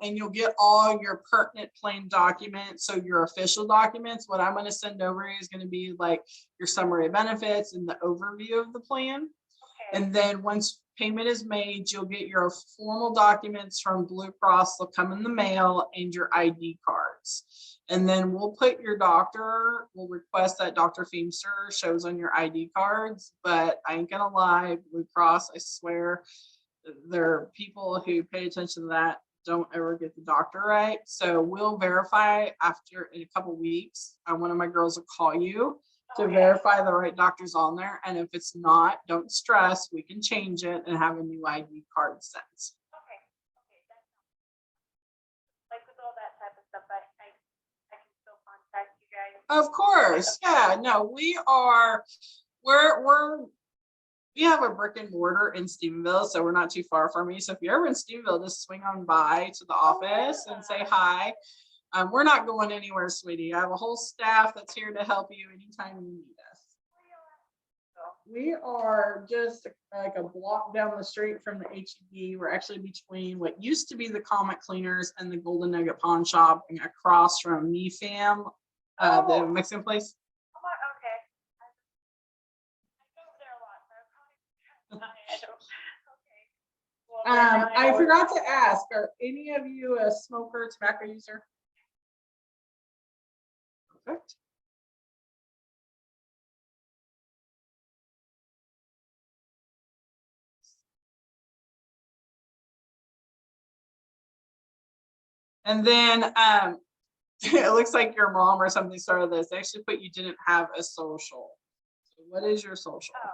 And you'll get all your pertinent plan documents. So your official documents, what I'm going to send over is going to be like your summary of benefits and the overview of the plan. Okay. And then once payment is made, you'll get your formal documents from Blue Cross. They'll come in the mail and your ID cards. And then we'll put your doctor, we'll request that Dr. Feemster shows on your ID cards. But I ain't gonna lie, Blue Cross, I swear, there are people who pay attention to that don't ever get the doctor right. So we'll verify after in a couple weeks. One of my girls will call you to verify the right doctor's on there. And if it's not, don't stress. We can change it and have a new ID card sent. Okay. Okay. That's like with all that type of stuff, I can still contact you guys. Of course. Yeah. No, we have a brick and mortar in Stephenville, so we're not too far from you. So if you're ever in Stephenville, just swing on by to the office and say hi. We're not going anywhere, sweetie. I have a whole staff that's here to help you anytime you need us. We are just like a block down the street from the HEB. We're actually between what used to be the Comet Cleaners and the Golden Nugget Pawn Shop, and across from Me Fam, the Mexican place. Okay. I go there a lot, so I don't. Okay. Well, then I forgot to ask, are any of you a smoker, tobacco user? Perfect. And then it looks like your mom or something started this. They actually put you didn't have a social. So what is your social? Oh,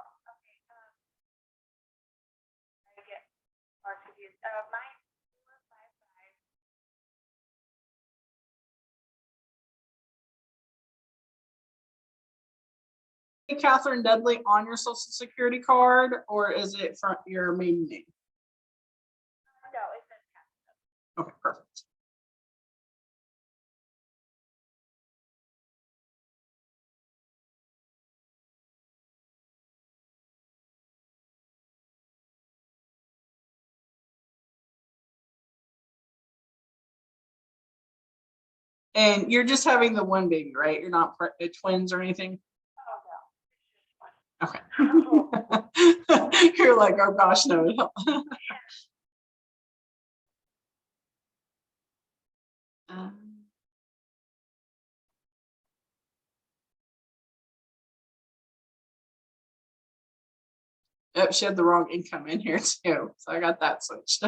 okay. I get more confused. Mine 455. Catherine Dudley on your social security card, or is it from your maiden name? No, it says Catherine. Okay, perfect. And you're just having the one baby, right? You're not twins or anything? Oh, no. It's just one. Okay. You're like, oh gosh, no. Oh, she had the wrong income in here too. So I got that switched.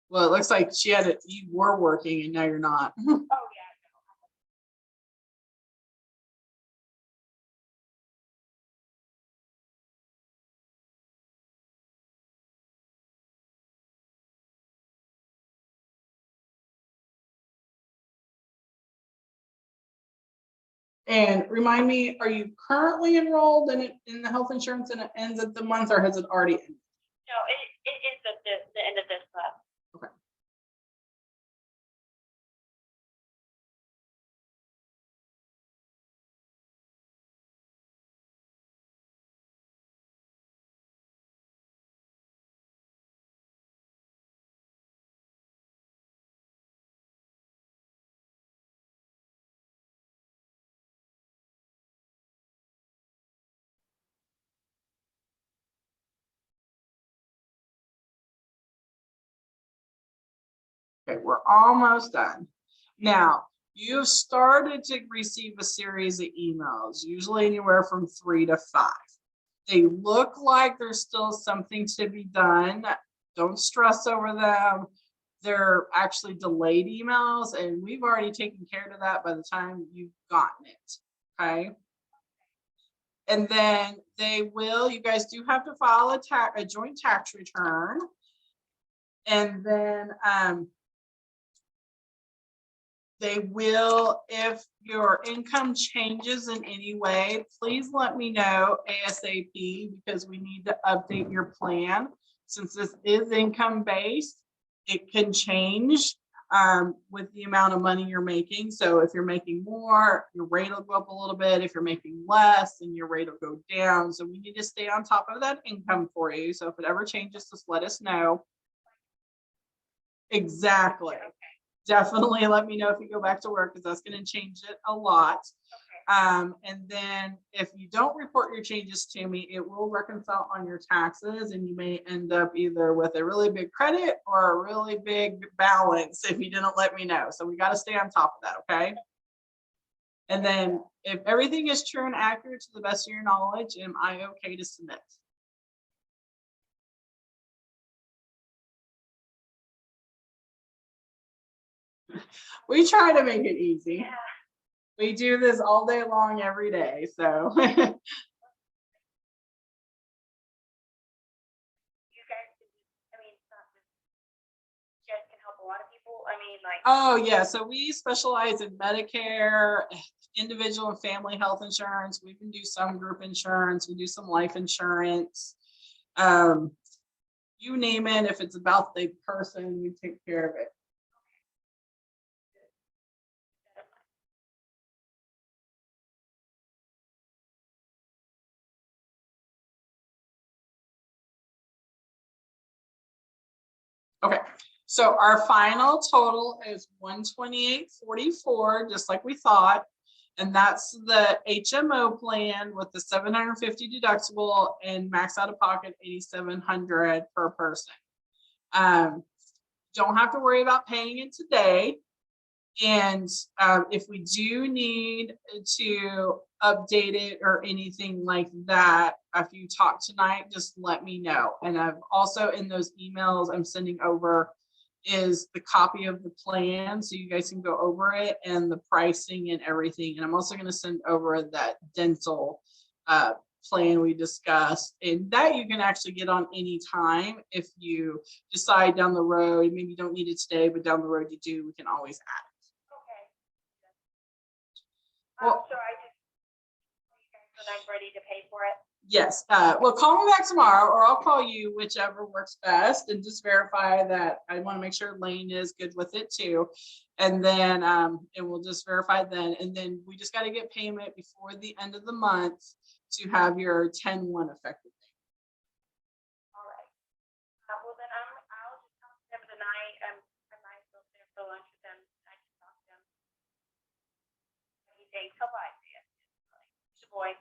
Well, it looks like she had it, you were working and now you're not. Oh, yeah. And remind me, are you currently enrolled in the health insurance and it ends at the month, or has it already ended? No, it is at the end of this month. Okay. Okay, we're almost done. Now, you've started to receive a series of emails, usually anywhere from 3 to 5. They look like there's still something to be done. Don't stress over them. They're actually delayed emails, and we've already taken care of that by the time you've gotten it. Okay. And then you guys do have to file a joint tax return. And then they will, if your income changes in any way, please let me know ASAP, because we need to update your plan. Since this is income based, it can change with the amount of money you're making. So if you're making more, your rate will go up a little bit. If you're making less, then your rate will go down. So we need to stay on top of that income for you. So if it ever changes, just let us know. Exactly. Okay. Definitely let me know if you go back to work, because that's going to change it a lot. Okay. And then if you don't report your changes to me, it will reconcile on your taxes, and you may end up either with a really big credit or a really big balance if you didn't let me know. So we got to stay on top of that. Okay. And then if everything is true and accurate to the best of your knowledge, am I okay to submit? We try to make it easy. Yeah. We do this all day long, every day. So You guys can, I mean, it's not just, you guys can help a lot of people. I mean, like. oh yeah, so we specialize in Medicare, individual and family health insurance. We can do some group insurance. We do some life insurance. You name it. If it's about the person, we take care of it. Okay, so our final total is 128.44, just like we thought. And that's the HMO plan with the 750 deductible and max out of pocket 8,700 per person. Don't have to worry about paying it today. And if we do need to update it or anything like that, after you talk tonight, just let me know. And I've also, in those emails I'm sending over, is the copy of the plan, so you guys can go over it and the pricing and everything. And I'm also going to send over that dental plan we discussed, and that you can actually get on any time. If you decide down the road, maybe you don't need it today, but down the road you do, we can always add it. Well, So I just, you guys when I'm ready to pay for it. yes. Well, call me back tomorrow, or I'll call you, whichever works best, and just verify that. I want to make sure Lane is good with it too. And then and we'll just verify then. And then we just got to get payment before the end of the month to have your 10/1 effective date. All right. Well, then I'll just talk to them tonight. I might go there for lunch with them. I can talk to them. He thinks he'll buy it. He's a boy.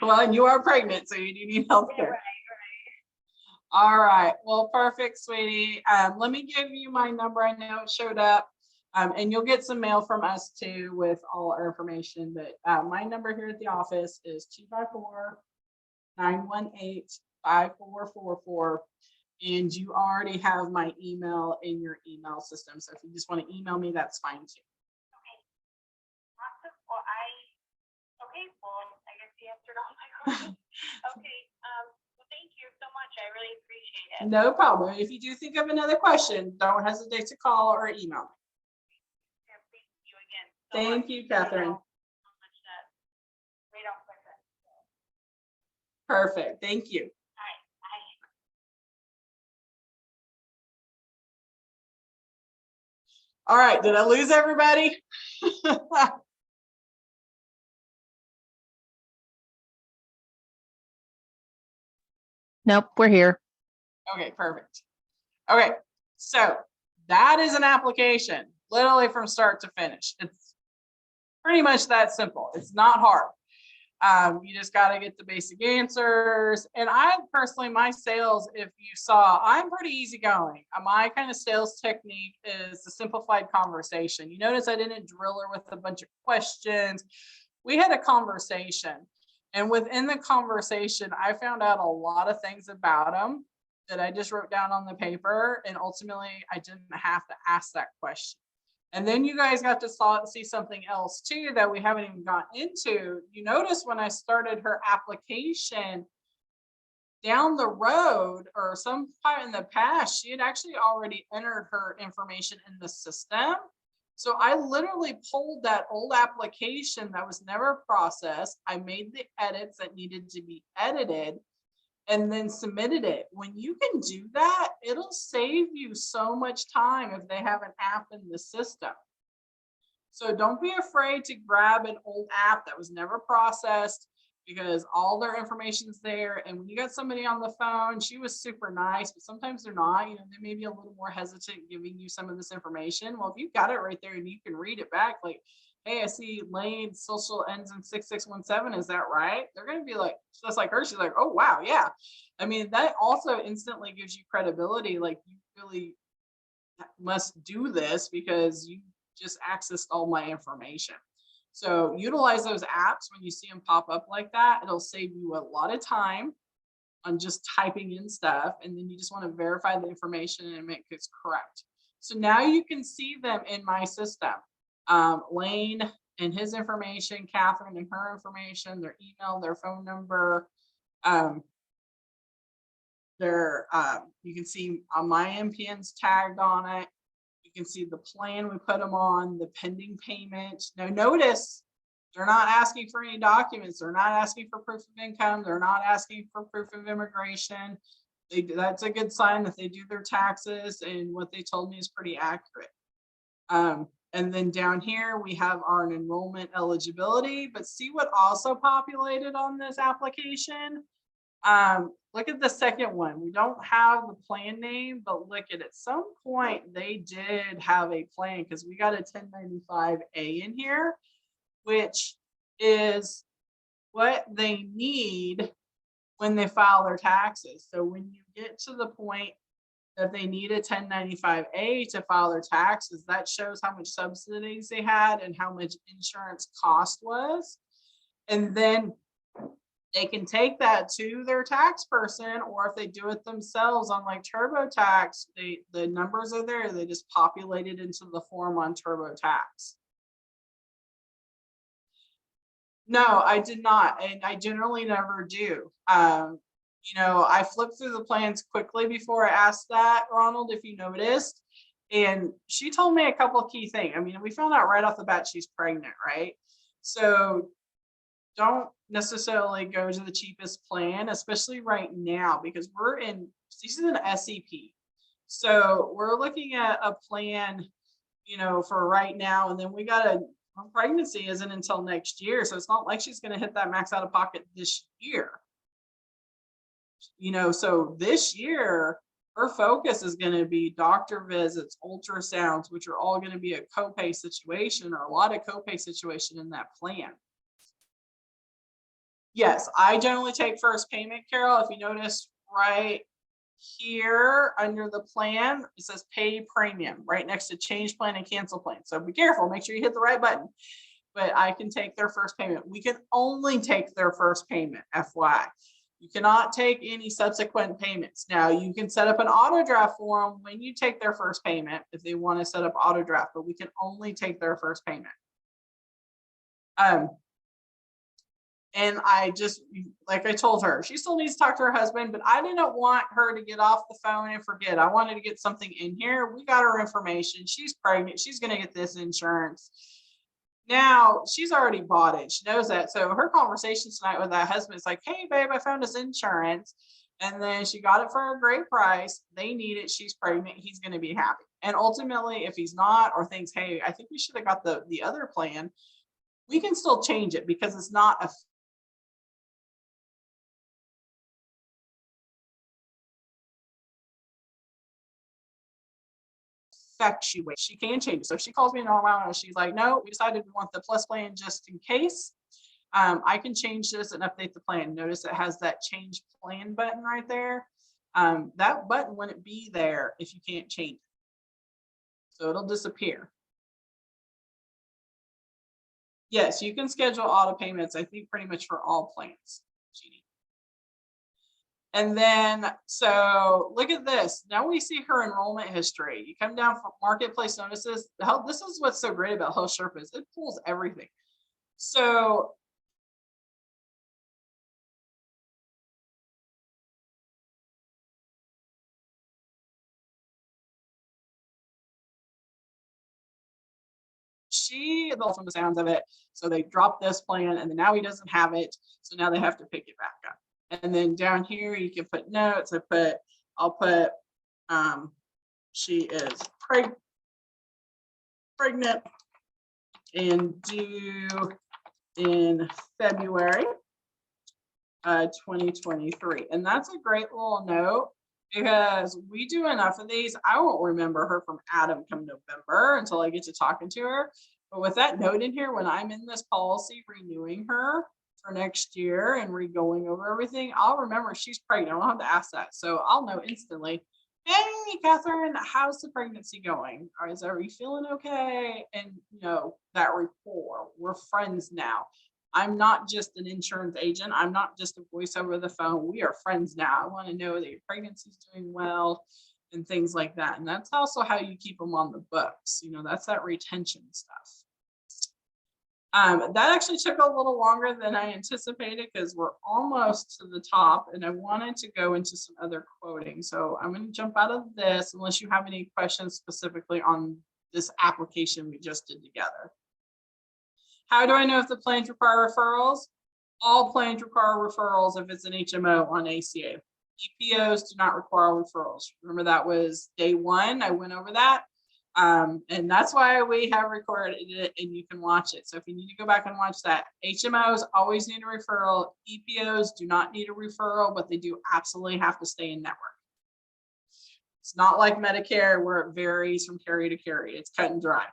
Well, and you are pregnant, so you do need health Yeah, care. right. All right. Well, perfect, sweetie. Let me give you my number. I know it showed up. And you'll get some mail from us too with all our information. But my number here at the office is 254-918-5444. And you already have my email in your email system. So if you just want to email me, that's fine too. Awesome. Well, I guess you answered all my questions. Okay. Well, thank you so much. I really appreciate it. No problem. If you do think of another question, don't hesitate to call or email me. Yeah, thank you again. Thank you, Catherine. Right off my head. Perfect. Thank you. All right. Bye. All right. Did I lose everybody? Nope, we're here. Okay, perfect. Okay, so that is an application, literally from start to finish. It's pretty much that simple. It's not hard. You just got to get the basic answers. And I personally, my sales, if you saw, I'm pretty easygoing. My kind of sales technique is the simplified conversation. You notice I didn't drill her with a bunch of questions. We had a conversation. And within the conversation, I found out a lot of things about them that I just wrote down on the paper. And ultimately, I didn't have to ask that question. And then you guys got to see something else too that we haven't even gotten into. You notice when I started her application down the road or sometime in the past, she had actually already entered her information in the system. So I literally pulled that old application that was never processed. I made the edits that needed to be edited and then submitted it. When you can do that, it'll save you so much time if they have an app in the system. So don't be afraid to grab an old app that was never processed, because all their information's there. And when you got somebody on the phone, she was super nice, but sometimes they're not. You know, they may be a little more hesitant giving you some of this information. Well, if you've got it right there and you can read it back, like, hey, I see Lane's social ends in 6617. Is that right? They're going to be like, just like her. She's like, oh, wow. Yeah. I mean, that also instantly gives you credibility. Like, you really must do this because you just accessed all my information. So utilize those apps when you see them pop up like that. It'll save you a lot of time on just typing in stuff. And then you just want to verify the information and make it correct. So now you can see them in my system. Lane and his information, Catherine and her information, their email, their phone number. You can see on my MPNs tagged on it. You can see the plan we put them on, the pending payment. Now notice they're not asking for any documents. They're not asking for proof of income. They're not asking for proof of immigration. That's a good sign that they do their taxes, and what they told me is pretty accurate. And then down here, we have our enrollment eligibility, but see what also populated on this application? Look at the second one. We don't have the plan name, but look at some point they did have a plan, because we got a 1095A in here, which is what they need when they file their taxes. So when you get to the point that they need a 1095-A to file their taxes. That shows how much subsidies they had and how much insurance cost was. And then they can take that to their tax person, or if they do it themselves on like TurboTax, the numbers are there. They just populate it into the form on TurboTax. No, I did not, and I generally never do. I flipped through the plans quickly before I asked that, Ronald, if you noticed. And she told me a couple of key things. I mean, we found out right off the bat she's pregnant, right? So don't necessarily go to the cheapest plan, especially right now, because she's in SEP. So we're looking at a plan, for right now. And then her pregnancy isn't until next year. So it's not like she's going to hit that max out of pocket this year. So this year, her focus is going to be doctor visits, ultrasounds, which are all going to be a copay situation, or a lot of copay situation in that plan. Yes, I generally take first payment, Carol. If you notice right here under the plan, it says pay premium right next to change plan and cancel plan. So be careful, make sure you hit the right button. But I can take their first payment. We can only take their first payment, FYI. You cannot take any subsequent payments. Now, you can set up an auto draft for them when you take their first payment if they want to set up auto draft, but we can only take their first payment. And I just, like I told her, she still needs to talk to her husband, but I didn't want her to get off the phone and forget. I wanted to get something in here. We got her information. She's pregnant. She's going to get this insurance. Now, she's already bought it. She knows that. So her conversation tonight with that husband is like, hey, babe, I found this insurance. And then she got it for a great price. They need it. She's pregnant. He's going to be happy. And ultimately, if he's not, or thinks, hey, I think we should have got the other plan, we can still change it because it's not a effectuate. She can change it. So if she calls me in a while and she's like, no, we decided we want the plus plan just in case. I can change this and update the plan. Notice it has that change plan button right there. That button wouldn't be there if you can't change it. So it'll disappear. Yes, you can schedule auto payments, I think pretty much for all plans, Jeannie. And then, so look at this. Now we see her enrollment history. You come down from marketplace notices. This is what's so great about Health Sherpa is it pulls everything. So from the sounds of it. So they dropped this plan and then now he doesn't have it. So now they have to pick it back up. And then down here, you can put notes. I'll put, she is pregnant and due in February 2023. And that's a great little note because we do enough of these. I won't remember her from Adam come November until I get to talking to her. But with that note in here, when I'm in this policy renewing her for next year and re-going over everything, I'll remember she's pregnant. I don't have to ask that. So I'll know instantly, hey, Catherine, how's the pregnancy going? Are you feeling okay? And that rapport, we're friends now. I'm not just an insurance agent. I'm not just a voice over the phone. We are friends now. I want to know that your pregnancy is doing well and things like that. And that's also how you keep them on the books. That's that retention stuff. That actually took a little longer than I anticipated because we're almost to the top and I wanted to go into some other quoting. So I'm going to jump out of this unless you have any questions specifically on this application we just did together. How do I know if the plans require referrals? All plans require referrals if it's an HMO on ACA. EPOs do not require referrals. Remember that was day one. I went over that. And that's why we have recorded it and you can watch it. So if you need to go back and watch that, HMOs always need a referral. EPOs do not need a referral, but they do absolutely have to stay in network. It's not like Medicare where it varies from carrier to carrier. It's cut and dry.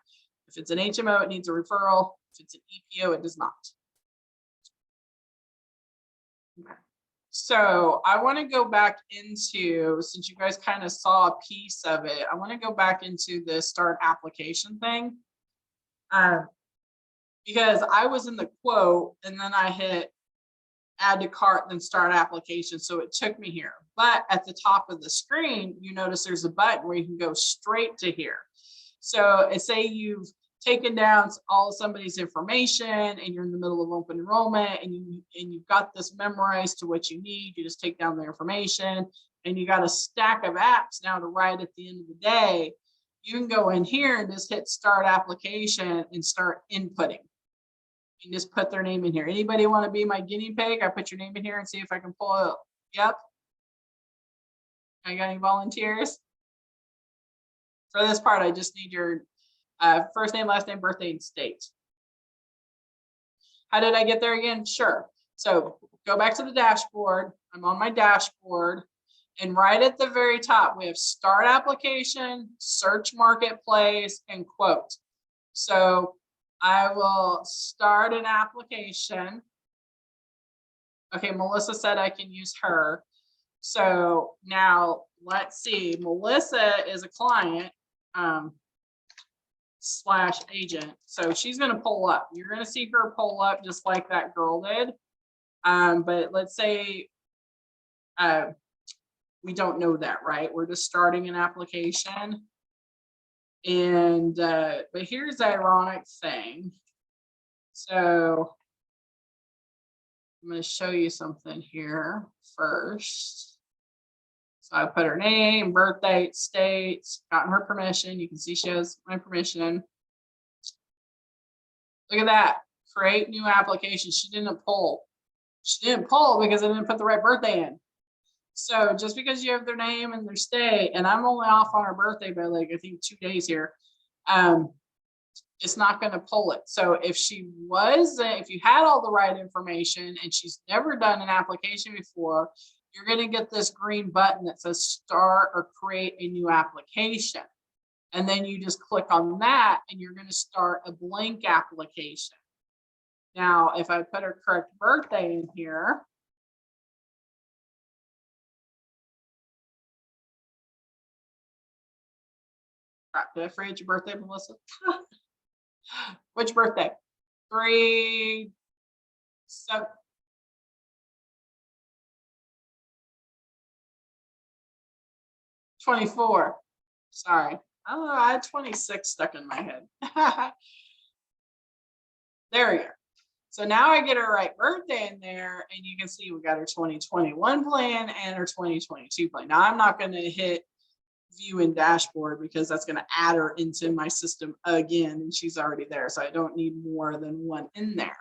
If it's an HMO, it needs a referral. If it's an EPO, it does not. Okay. So I want to go back into, since you guys kind of saw a piece of it, I want to go back into the start application thing. Because I was in the quote and then I hit add to cart, then start application. So it took me here. But at the top of the screen, you notice there's a button where you can go straight to here. So say you've taken down all of somebody's information and you're in the middle of open enrollment and you've got this memorized to what you need. You just take down the information and you got a stack of apps now to write at the end of the day. You can go in here and just hit start application and start inputting. You can just put their name in here. Anybody want to be my guinea pig? I put your name in here and see if I can pull it. Yep. I got any volunteers? For this part, I just need your first name, last name, birthday, and state. How did I get there again? Sure. So go back to the dashboard. I'm on my dashboard. And right at the very top, we have start application, search marketplace, and quote. So I will start an application. Okay, Melissa said I can use her. So now let's see, Melissa is a client slash agent. So she's going to pull up. You're going to see her pull up just like that girl did. But let's say we don't know that, right? We're just starting an application. And but here's the ironic thing. So I'm going to show you something here first. So I put her name, birth date, state, gotten her permission. You can see she has my permission. Look at that. Create new application. She didn't pull. She didn't pull because I didn't put the right birthday in. So just because you have their name and their state, and I'm only off on her birthday by like, I think 2 days here, it's not going to pull it. So if she was, if you had all the right information and she's never done an application before, you're going to get this green button that says start or create a new application. And then you just click on that and you're going to start a blank application. Now, if I put her correct birthday in here, crap, did I forget your birthday, Melissa? Which birthday? 3, 7. 24. Sorry. Oh, I had 26 stuck in my head. There we go. So now I get her right birthday in there, and you can see we got her 2021 plan and her 2022 plan. Now I'm not going to hit view in dashboard because that's going to add her into my system again, and she's already there. So I don't need more than one in there.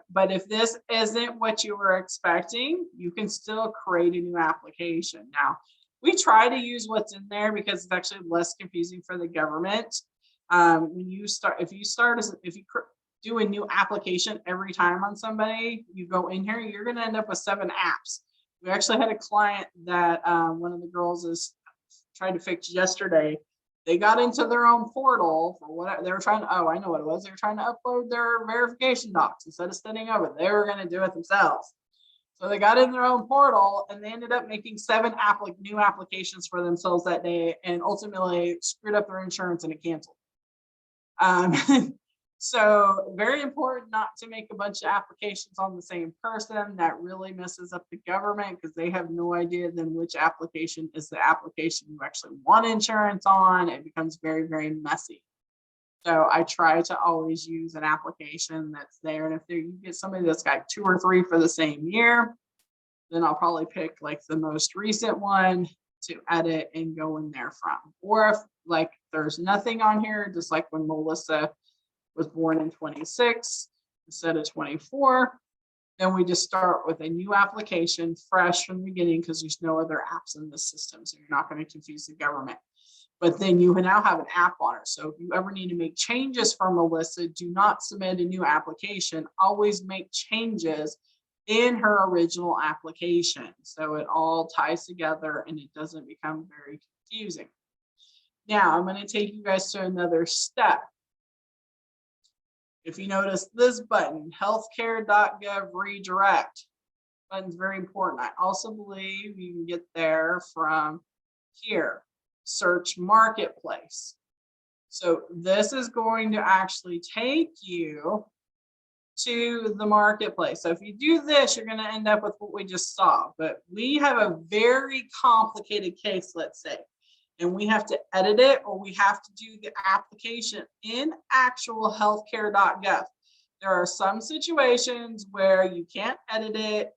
But if this isn't what you were expecting, you can still create a new application. Now, we try to use what's in there because it's actually less confusing for the government. When you start, if you do a new application every time on somebody, you go in here, you're going to end up with 7 apps. We actually had a client that one of the girls is trying to fix yesterday. They got into their own portal for what they were trying to, oh, I know what it was. They were trying to upload their verification docs instead of sending over. They were going to do it themselves. So they got in their own portal and they ended up making 7 new applications for themselves that day and ultimately screwed up their insurance and it canceled. So very important not to make a bunch of applications on the same person. That really messes up the government because they have no idea then which application is the application you actually want insurance on. It becomes very, very messy. So I try to always use an application that's there. And if you get somebody that's got 2 or 3 for the same year, then I'll probably pick like the most recent one to edit and go in there from. Or if like there's nothing on here, just like when Melissa was born in 26 instead of 24, then we just start with a new application fresh from the beginning because there's no other apps in the system. So you're not going to confuse the government. But then you now have an app on her. So if you ever need to make changes for Melissa, do not submit a new application. Always make changes in her original application. So it all ties together and it doesn't become very confusing. Now I'm going to take you guys to another step. If you notice this button, healthcare.gov redirect, button's very important. I also believe you can get there from here, search marketplace. So this is going to actually take you to the marketplace. So if you do this, you're going to end up with what we just saw. But we have a very complicated case, let's say, and we have to edit it, or we have to do the application in actual healthcare.gov. There are some situations where you can't edit it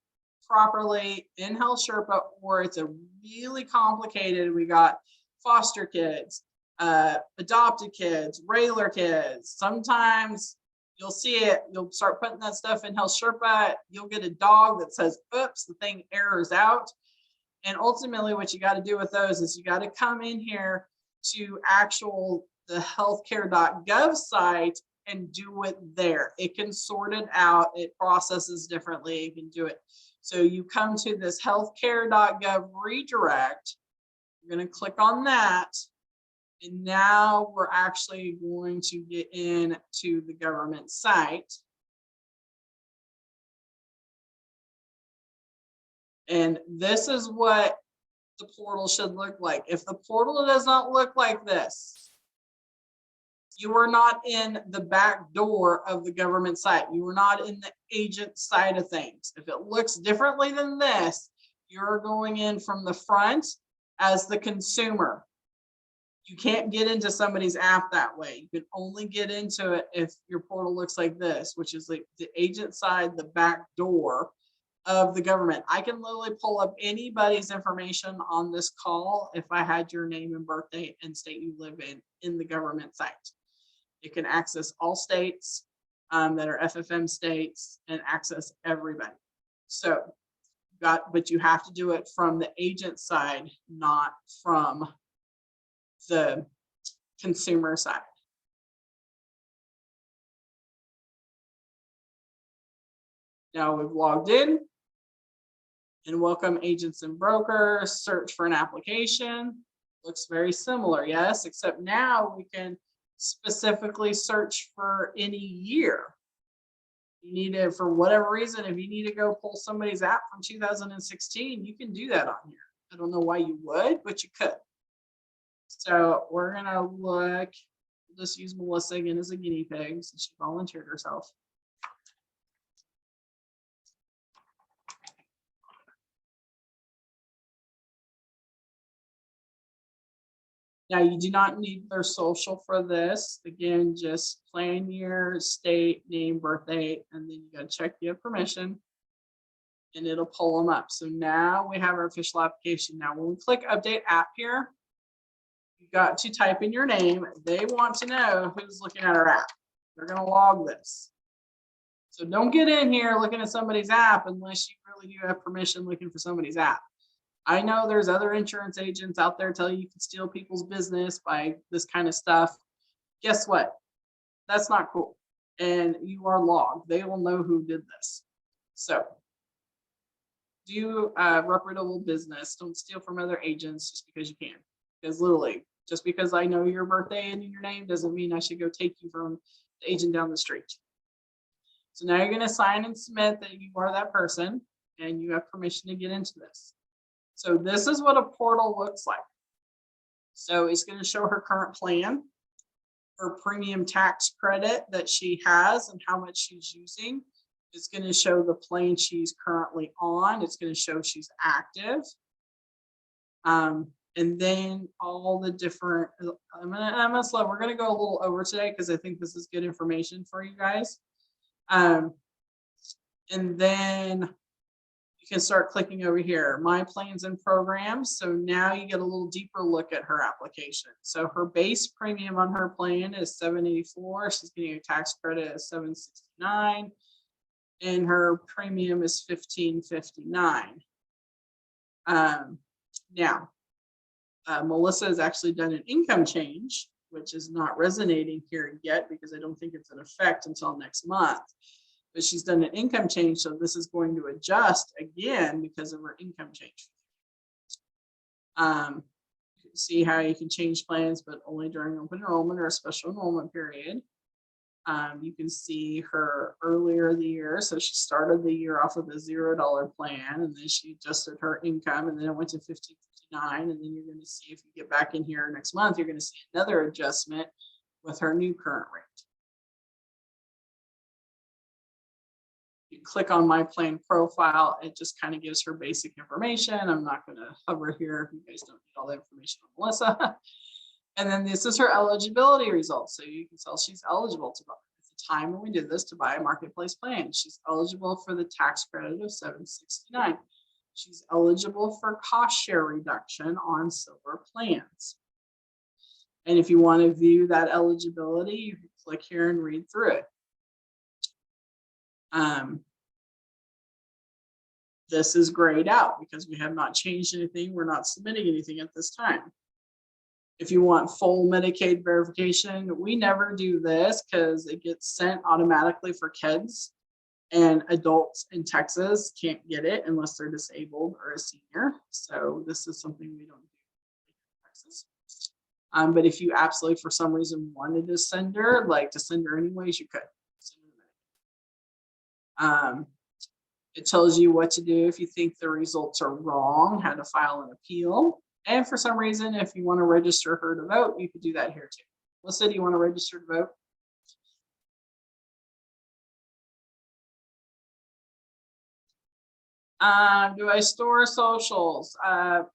properly in Health Sherpa, or it's a really complicated. We got foster kids, adopted kids, regular kids. Sometimes you'll see it, you'll start putting that stuff in Health Sherpa, you'll get a dog that says, oops, the thing errors out. And ultimately what you got to do with those is you got to come in here to the healthcare.gov site and do it there. It can sort it out. It processes differently. You can do it. So you come to this healthcare.gov redirect. You're going to click on that. And now we're actually going to get into the government site. And this is what the portal should look like. If the portal does not look like this, you are not in the back door of the government site. You are not in the agent side of things. If it looks differently than this, you're going in from the front as the consumer. You can't get into somebody's app that way. You can only get into it if your portal looks like this, which is like the agent side, the back door of the government. I can literally pull up anybody's information on this call if I had your name and birthday and state you live in the government site. It can access all states that are FFM states and access everybody. So but you have to do it from the agent side, not from the consumer side. Now we've logged in, and welcome agents and brokers, search for an application. Looks very similar, yes, except now we can specifically search for any year. You need to, for whatever reason, if you need to go pull somebody's app from 2016, you can do that on here. I don't know why you would, but you could. So we're gonna look, just use Melissa again as a guinea pig since she volunteered herself. Now you do not need their social for this. Again, just plan year, state, name, birthday, and then you gotta check you have permission and it'll pull them up. So now we have our official application. Now when we click update app here, you got to type in your name. They want to know who's looking at our app. They're gonna log this. So don't get in here looking at somebody's app unless you really do have permission looking for somebody's app. I know there's other insurance agents out there tell you can steal people's business by this kind of stuff. Guess what? That's not cool. And you are logged. They will know who did this. So do reputable business. Don't steal from other agents just because you can. Because literally, just because I know your birthday and your name doesn't mean I should go take you from the agent down the street. So now you're going to sign and submit that you are that person and you have permission to get into this. So this is what a portal looks like. So it's going to show her current plan, her premium tax credit that she has and how much she's using. It's going to show the plan she's currently on. It's going to show she's active. And then all the different, we're going to go a little over today because I think this is good information for you guys. And then you can start clicking over here, my plans and programs. So now you get a little deeper look at her application. So her base premium on her plan is $784. She's getting a tax credit of $769. And her premium is $1,559. Now, Melissa has actually done an income change, which is not resonating here yet because I don't think it's in effect until next month. But she's done an income change, so this is going to adjust again because of her income change. You can see how you can change plans, but only during open enrollment or a special enrollment period. You can see her earlier the year. So she started the year off with a $0 plan, and then she adjusted her income, and then it went to 1559. And then you're going to see, if you get back in here next month, you're going to see another adjustment with her new current rate. You click on my plan profile, it just kind of gives her basic information. I'm not going to hover here if you guys don't need all the information on Melissa. And then this is her eligibility results. So you can tell she's eligible to buy. At the time when we did this, to buy a marketplace plan, she's eligible for the tax credit of $769. She's eligible for cost share reduction on silver plans. And if you want to view that eligibility, you can click here and read through it. This is grayed out because we have not changed anything. We're not submitting anything at this time. If you want full Medicaid verification, we never do this because it gets sent automatically for kids, and adults in Texas can't get it unless they're disabled or a senior. So this is something we don't do in Texas. But if you absolutely, for some reason, wanted to send her, anyways, you could. It tells you what to do if you think the results are wrong, how to file an appeal. And for some reason, if you want to register her to vote, you could do that here too. Melissa, do you want to register to vote? Do I store socials? The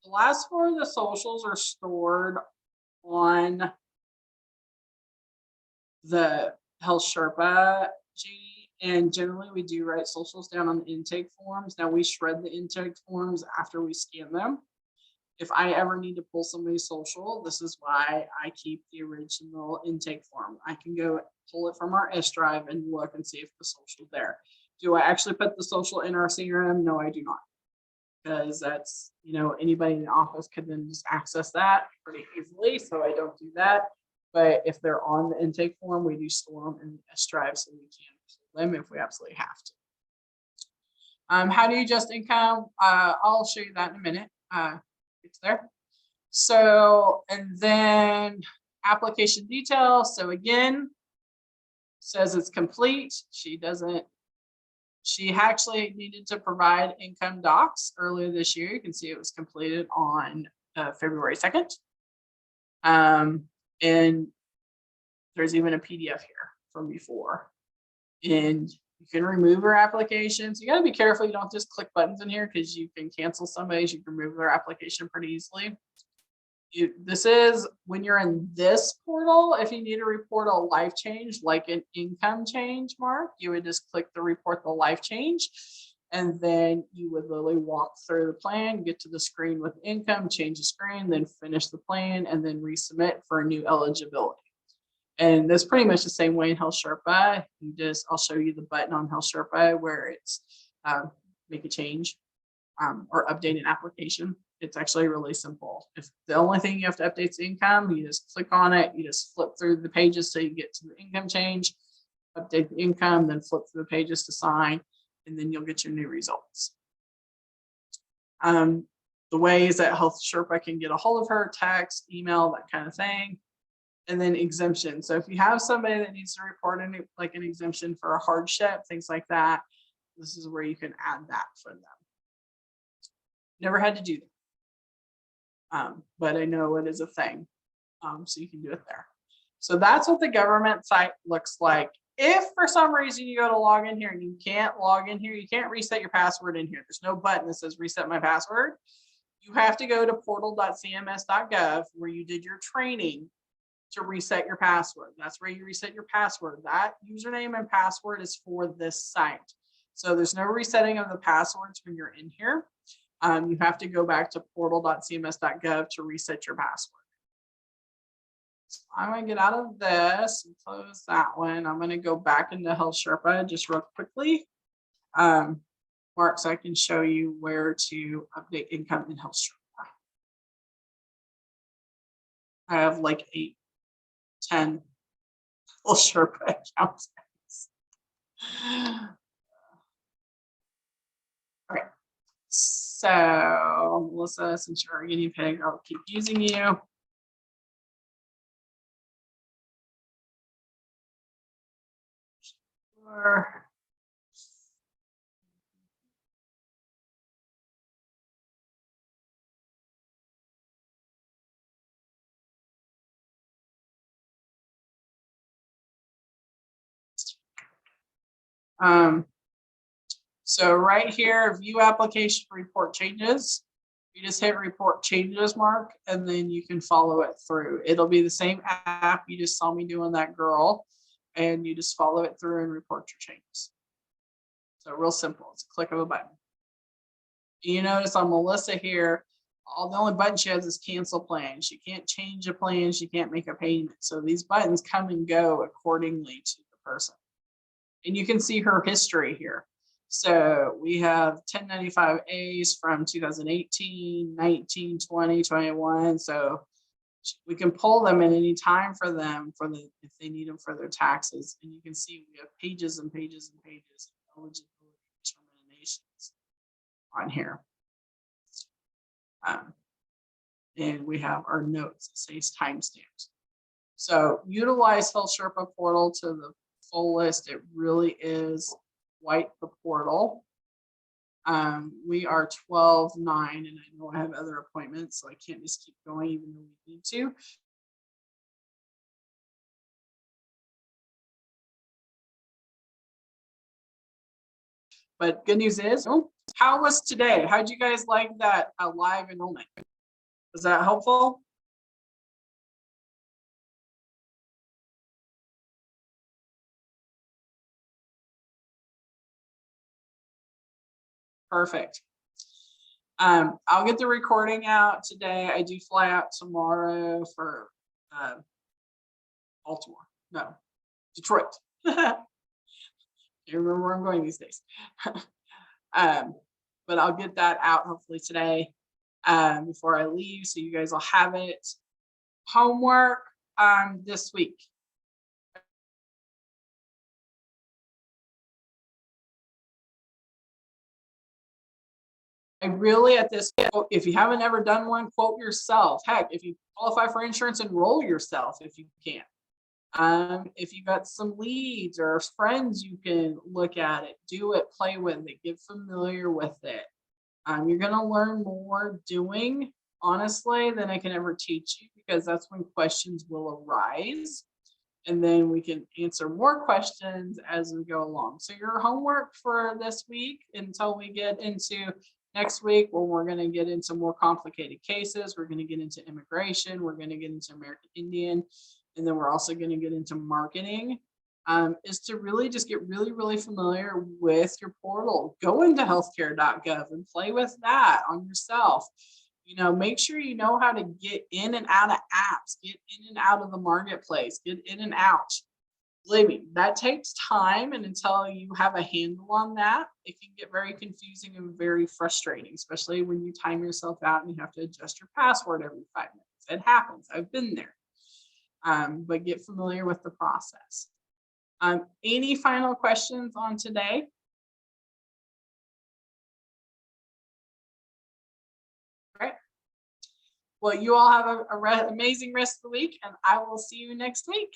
last 4 of the socials are stored on the Health Sherpa G, and generally we do write socials down on the intake forms. Now we shred the intake forms after we scan them. If I ever need to pull somebody's social, this is why I keep the original intake form. I can go pull it from our S drive and look and see if the social's there. Do I actually put the social in our CRM? No, I do not. Because that's, anybody in the office could then just access that pretty easily. So I don't do that. But if they're on the intake form, we do store them in the S drive so we can pull them if we absolutely have to. How do you adjust income? I'll show you that in a minute. It's there. So, and then application details. So again, says it's complete. She actually needed to provide income docs earlier this year. You can see it was completed on February 2nd. And there's even a PDF here from before. And you can remove her applications. You got to be careful. You don't just click buttons in here because you can cancel somebody's. You can remove their application pretty easily. This is when you're in this portal. If you need to report a life change, like an income change, Mark, you would just click the report the life change. And then you would literally walk through the plan, get to the screen with income, change the screen, then finish the plan, and then resubmit for a new eligibility. And that's pretty much the same way in Health Sherpa. I'll show you the button on Health Sherpa where it's make a change or update an application. It's actually really simple. If the only thing you have to update is income, you just click on it, you just flip through the pages till you get to the income change, update the income, then flip through the pages to sign, and then you'll get your new results. The ways that Health Sherpa can get a hold of her, text, email, that kind of thing. And then exemption. So if you have somebody that needs to report an exemption for a hardship, things like that, this is where you can add that for them. Never had to do that, but I know it is a thing. So you can do it there. So that's what the government site looks like. If for some reason you go to log in here and you can't log in here, you can't reset your password in here. There's no button that says reset my password. You have to go to portal.cms.gov where you did your training to reset your password. That's where you reset your password. That username and password is for this site. So there's no resetting of the passwords when you're in here. You have to go back to portal.cms.gov to reset your password. So I'm going to get out of this and close that one. I'm going to go back into Health Sherpa just real quickly. Mark, so I can show you where to update income in Health Sherpa. I have like 8, 10 Health Sherpa accounts. Okay. So, Melissa, since you're a guinea pig, I'll keep using you. sure. So right here, view application report changes. You just hit report changes mark, and then you can follow it through. It'll be the same app. You just saw me doing that, girl, and you just follow it through and report your changes. So real simple. It's a click of a button. You notice on Melissa here, the only button she has is cancel plan. She can't change a plan. She can't make a payment. So these buttons come and go accordingly to the person. And you can see her history here. So we have 1095As from 2018, 19, 20, 21. So we can pull them at any time for them if they need them for their taxes. And you can see we have pages and pages and pages of eligibility determinations on here. And we have our notes, it says timestamps. So utilize Health Sherpa portal to the full list. It really is quite the portal. We are 12/9, and I know I have other appointments, so I can't just keep going even though we need to. But good news is, how was today? How'd you guys like that live enrollment? Was that helpful? Perfect. I'll get the recording out today. I do fly out tomorrow for Baltimore. No, Detroit. Can't remember where I'm going these days. But I'll get that out hopefully today before I leave, so you guys will have it. Homework this week. I really, at this point, if you haven't ever done one, quote yourself. Heck, if you qualify for insurance, enroll yourself if you can. If you got some leads or friends, you can look at it, do it, play with it, get familiar with it. You're going to learn more doing, honestly, than I can ever teach you, because that's when questions will arise. And then we can answer more questions as we go along. So your homework for this week until we get into next week, where we're going to get into more complicated cases, we're going to get into immigration, we're going to get into American Indian, and then we're also going to get into marketing, is to really just get really familiar with your portal. Go into healthcare.gov and play with that on yourself. You know, make sure you know how to get in and out of apps, get in and out of the marketplace, get in and out. Believe me, that takes time, and until you have a handle on that, it can get very confusing and very frustrating, especially when you time yourself out and you have to adjust your password every 5 minutes. It happens. I've been there. But get familiar with the process. Any final questions on today? Right. Well, you all have an amazing rest of the week, and I will see you next week.